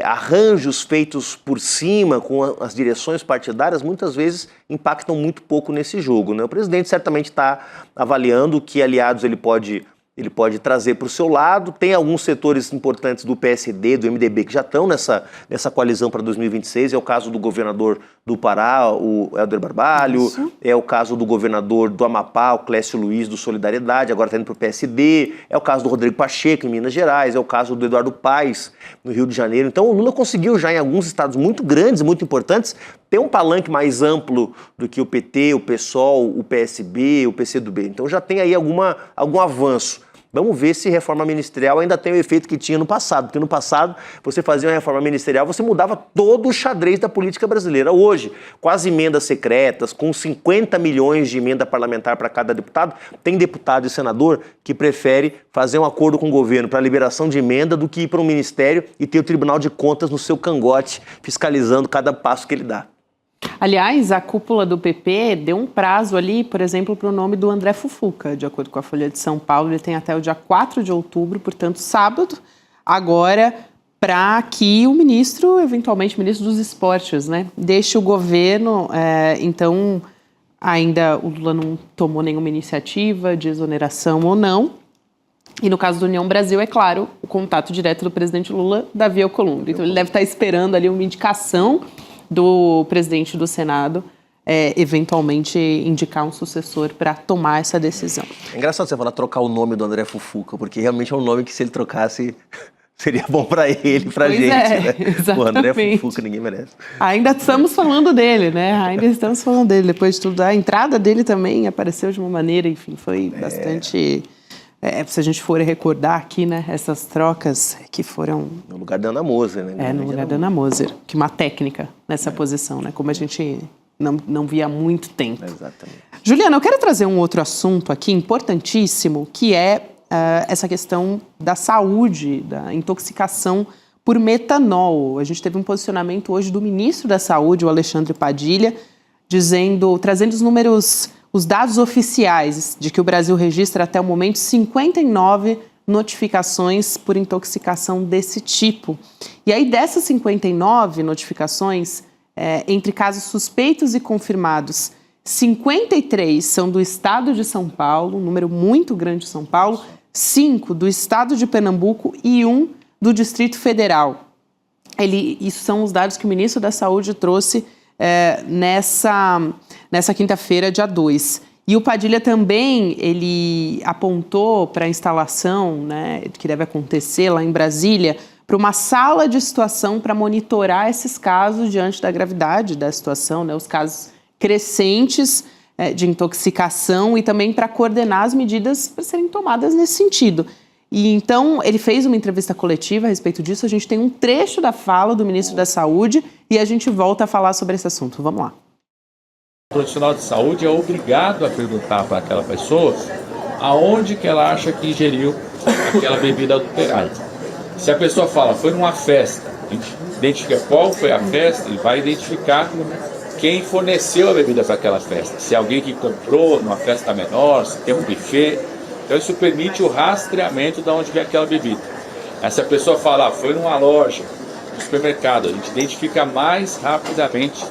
arranjos feitos por cima com as direções partidárias muitas vezes impactam muito pouco nesse jogo, né? O presidente certamente está avaliando que aliados ele pode trazer para o seu lado. Tem alguns setores importantes do PSD, do MDB, que já estão nessa coalizão para 2026. É o caso do governador do Pará, o Helder Barbalho. Isso. É o caso do governador do Amapá, o Clécio Luiz, do Solidariedade, agora está indo para o PSD. É o caso do Rodrigo Pacheco, em Minas Gerais. É o caso do Eduardo Paes, no Rio de Janeiro. Então, o Lula conseguiu já, em alguns estados muito grandes, muito importantes, ter um palanque mais amplo do que o PT, o PSOL, o PSB, o PCdoB. Então, já tem aí algum avanço. Vamos ver se reforma ministerial ainda tem o efeito que tinha no passado, porque no passado você fazia uma reforma ministerial, você mudava todo o xadrez da política brasileira. Hoje, com as emendas secretas, com 50 milhões de emenda parlamentar para cada deputado, tem deputado e senador que prefere fazer um acordo com o governo para liberação de emenda do que ir para um ministério e ter o Tribunal de Contas no seu cangote, fiscalizando cada passo que ele dá. Aliás, a cúpula do PP deu um prazo ali, por exemplo, para o nome do André Fufuca. De acordo com a Folha de São Paulo, ele tem até o dia 4 de outubro, portanto, sábado, agora, para que o ministro, eventualmente, ministro dos esportes, né, deixe o governo. Então, ainda o Lula não tomou nenhuma iniciativa de exoneração ou não. E no caso do União Brasil, é claro, o contato direto do presidente Lula, Davi Alcolumbre. Então, ele deve estar esperando ali uma indicação do presidente do Senado, eventualmente indicar um sucessor para tomar essa decisão. É engraçado você falar trocar o nome do André Fufuca, porque realmente é um nome que, se ele trocasse, seria bom para ele e para a gente. Né? Exatamente. O André Fufuca ninguém merece. Ainda estamos falando dele, né? Ainda estamos falando dele. Depois de tudo, a entrada dele também apareceu de uma maneira, enfim, foi bastante... se a gente for recordar aqui, né, essas trocas que foram... No lugar da Ana Moser, né? No lugar da Ana Moser, que uma técnica nessa posição, né? Como a gente não via há muito tempo. Exatamente. Juliana, eu quero trazer um outro assunto aqui importantíssimo, que é essa questão da saúde, da intoxicação por metanol. A gente teve um posicionamento hoje do ministro da Saúde, o Alexandre Padilha, trazendo os dados oficiais de que o Brasil registra até o momento 59 notificações por intoxicação desse tipo. E aí, dessas 59 notificações, entre casos suspeitos e confirmados, 53 são do estado de São Paulo, um número muito grande de São Paulo, 5 do estado de Pernambuco e 1 do Distrito Federal. Isso são os dados que o ministro da Saúde trouxe nessa quinta-feira, dia 2. E o Padilha também, ele apontou para a instalação, né, que deve acontecer lá em Brasília, para uma sala de situação para monitorar esses casos diante da gravidade da situação, né, os casos crescentes de intoxicação, e também para coordenar as medidas para serem tomadas nesse sentido. E então, ele fez uma entrevista coletiva a respeito disso. A gente tem um trecho da fala do ministro da Saúde e a gente volta a falar sobre esse assunto. Vamos lá. O profissional de saúde é obrigado a perguntar para aquela pessoa aonde que ela acha que ingeriu aquela bebida adulterada. Se a pessoa fala, foi numa festa, a gente identifica qual foi a festa e vai identificar quem forneceu a bebida para aquela festa. Se é alguém que comprou numa festa menor, se tem um buffet. Então isso permite o rastreamento de onde vem aquela bebida. Aí, se a pessoa falar, foi numa loja, no supermercado, a gente identifica mais rapidamente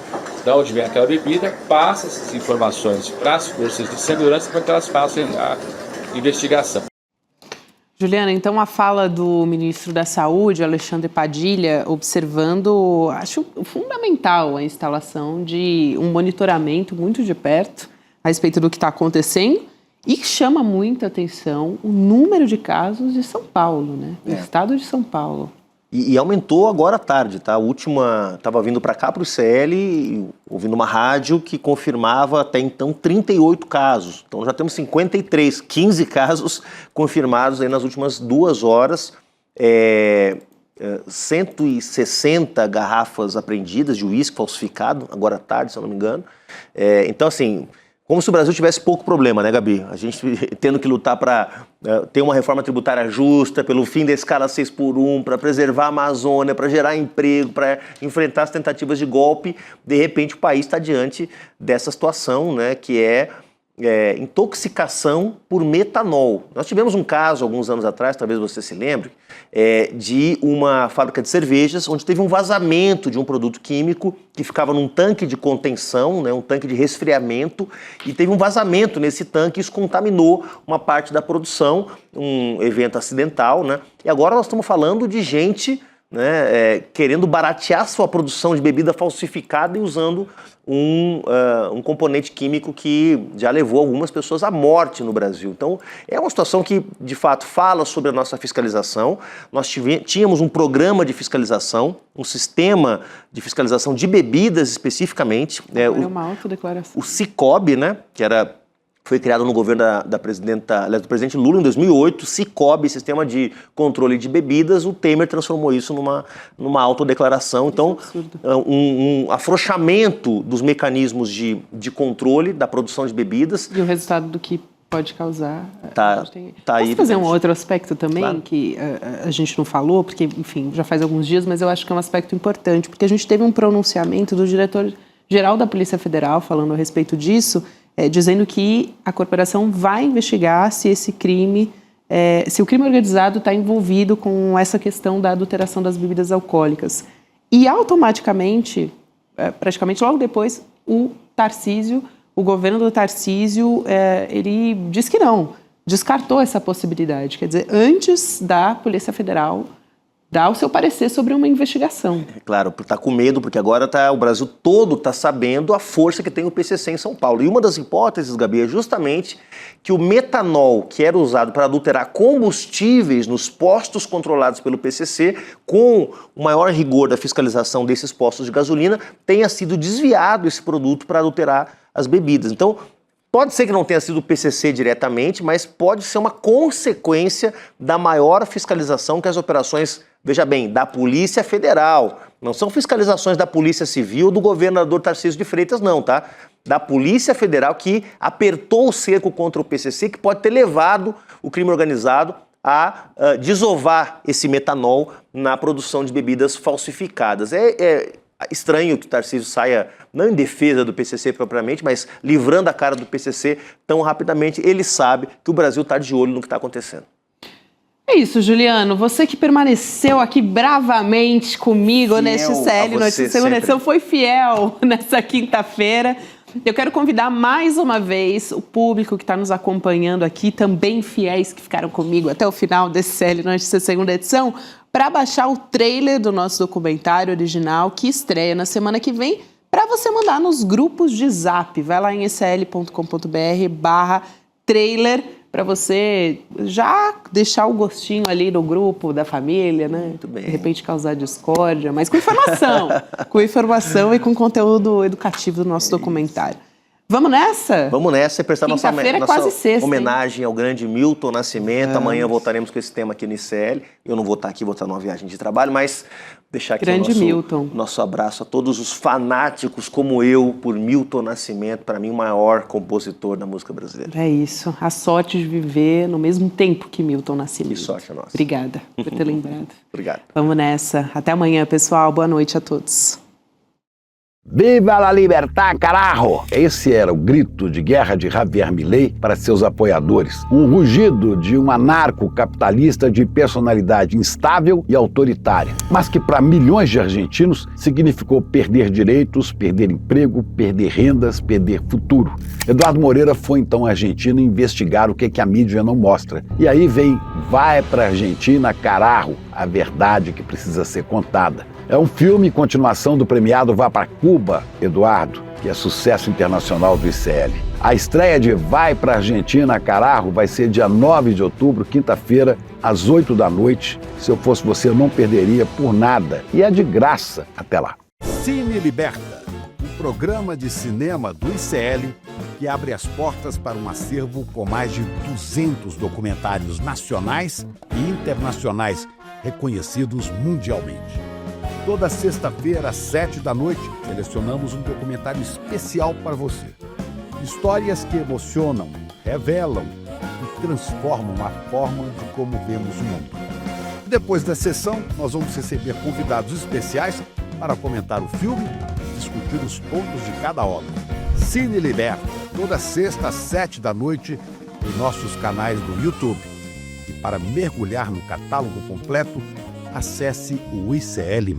de onde vem aquela bebida, passa essas informações para as forças de segurança para que elas façam a investigação. Juliana, então a fala do ministro da Saúde, Alexandre Padilha, observando, acho fundamental a instalação de um monitoramento muito de perto a respeito do que está acontecendo e chama muita atenção o número de casos de São Paulo, né? Do estado de São Paulo. E aumentou agora à tarde, tá? A última, estava vindo para cá, para o ICL, ouvindo uma rádio que confirmava até então 38 casos. Então já temos 53, 15 casos confirmados aí nas últimas 2 horas. 160 garrafas apreendidas de uísque falsificado, agora à tarde, se eu não me engano. Então, assim, como se o Brasil tivesse pouco problema, né, Gabi? A gente tendo que lutar para ter uma reforma tributária justa, pelo fim da escala 6x1, para preservar a Amazônia, para gerar emprego, para enfrentar as tentativas de golpe. De repente, o país está diante dessa situação, né, que é intoxicação por metanol. Nós tivemos um caso, alguns anos atrás, talvez você se lembre, de uma fábrica de cervejas, onde teve um vazamento de um produto químico que ficava num tanque de contenção, né, um tanque de resfriamento, e teve um vazamento nesse tanque, e isso contaminou uma parte da produção, um evento acidental, né? E agora nós estamos falando de gente, né, querendo baratear sua produção de bebida falsificada e usando um componente químico que já levou algumas pessoas à morte no Brasil. Então, é uma situação que, de fato, fala sobre a nossa fiscalização. Nós tínhamos um programa de fiscalização, um sistema de fiscalização de bebidas especificamente. Uma autodeclaração. O Sicob, né, que foi criado no governo do presidente Lula em 2008, Sicob, Sistema de Controle de Bebidas. O Temer transformou isso numa autodeclaração. Então, um afrouxamento dos mecanismos de controle da produção de bebidas. E o resultado do que pode causar. Tá aí. Posso fazer um outro aspecto também, claro, que a gente não falou, porque, enfim, já faz alguns dias, mas eu acho que é um aspecto importante, porque a gente teve um pronunciamento do diretor-geral da Polícia Federal falando a respeito disso, dizendo que a corporação vai investigar se esse crime, se o crime organizado está envolvido com essa questão da adulteração das bebidas alcoólicas. E automaticamente, praticamente logo depois, o governo do Tarcísio, ele disse que não, descartou essa possibilidade. Quer dizer, antes da Polícia Federal dar o seu parecer sobre uma investigação. Claro, está com medo, porque agora o Brasil todo está sabendo a força que tem o PCC em São Paulo. E uma das hipóteses, Gabi, é justamente que o metanol que era usado para adulterar combustíveis nos postos controlados pelo PCC, com o maior rigor da fiscalização desses postos de gasolina, tenha sido desviado esse produto para adulterar as bebidas. Então, pode ser que não tenha sido o PCC diretamente, mas pode ser uma consequência da maior fiscalização que as operações, veja bem, da Polícia Federal. Não são fiscalizações da Polícia Civil do governador Tarcísio de Freitas, não, tá? Da Polícia Federal, que apertou o cerco contra o PCC, que pode ter levado o crime organizado a desovar esse metanol na produção de bebidas falsificadas. É estranho que o Tarcísio saia, não em defesa do PCC propriamente, mas livrando a cara do PCC tão rapidamente. Ele sabe que o Brasil está de olho no que está acontecendo. É isso, Juliano. Você que permaneceu aqui bravamente comigo neste CL Notícias Segunda Edição, foi fiel nessa quinta-feira. Eu quero convidar mais uma vez o público que está nos acompanhando aqui, também fiéis que ficaram comigo até o final desse CL Notícias Segunda Edição, para baixar o trailer do nosso documentário original, que estreia na semana que vem, para você mandar nos grupos de Zap. Vai lá em sl.com.br/trailer, para você já deixar o gostinho ali no grupo da família, né? Muito bem. De repente causar discórdia, mas com informação. Com informação e com conteúdo educativo do nosso documentário. Vamos nessa? Vamos nessa e prestar nossa quase sexta, homenagem ao grande Milton Nascimento. Amanhã voltaremos com esse tema aqui no ICL. Eu não vou estar aqui, vou estar numa viagem de trabalho, mas deixar aqui nosso abraço a todos os fanáticos como eu por Milton Nascimento, para mim o maior compositor da música brasileira. É isso, a sorte de viver no mesmo tempo que Milton Nascimento. Que sorte a nossa. Obrigada por ter lembrado. Obrigado. Vamos nessa. Até amanhã, pessoal. Boa noite a todos. Viva la libertad, carajo! Esse era o grito de guerra de Javier Milei para seus apoiadores. Um rugido de um anarcocapitalista de personalidade instável e autoritária, mas que para milhões de argentinos significou perder direitos, perder emprego, perder rendas, perder futuro. Eduardo Moreira foi então à Argentina investigar o que a mídia não mostra. E aí vem Vai pra Argentina, carajo! A verdade que precisa ser contada. É um filme continuação do premiado Vá para Cuba, Eduardo, que é sucesso internacional do ICL. A estreia de Vai pra Argentina, carajo, vai ser dia 9 de outubro, quinta-feira, às 8 da noite. Se eu fosse você, eu não perderia por nada. E é de graça. Até lá. Cine Liberta, um programa de cinema do ICL que abre as portas para um acervo com mais de 200 documentários nacionais e internacionais reconhecidos mundialmente. Toda sexta-feira, às 7 da noite, selecionamos um documentário especial para você. Histórias que emocionam, revelam e transformam a forma de como vemos o mundo. Depois da sessão, nós vamos receber convidados especiais para comentar o filme e discutir os pontos de cada obra. Cine Liberta, toda sexta às 7 da noite, em nossos canais do YouTube. E para mergulhar no catálogo completo, acesse o ICL+.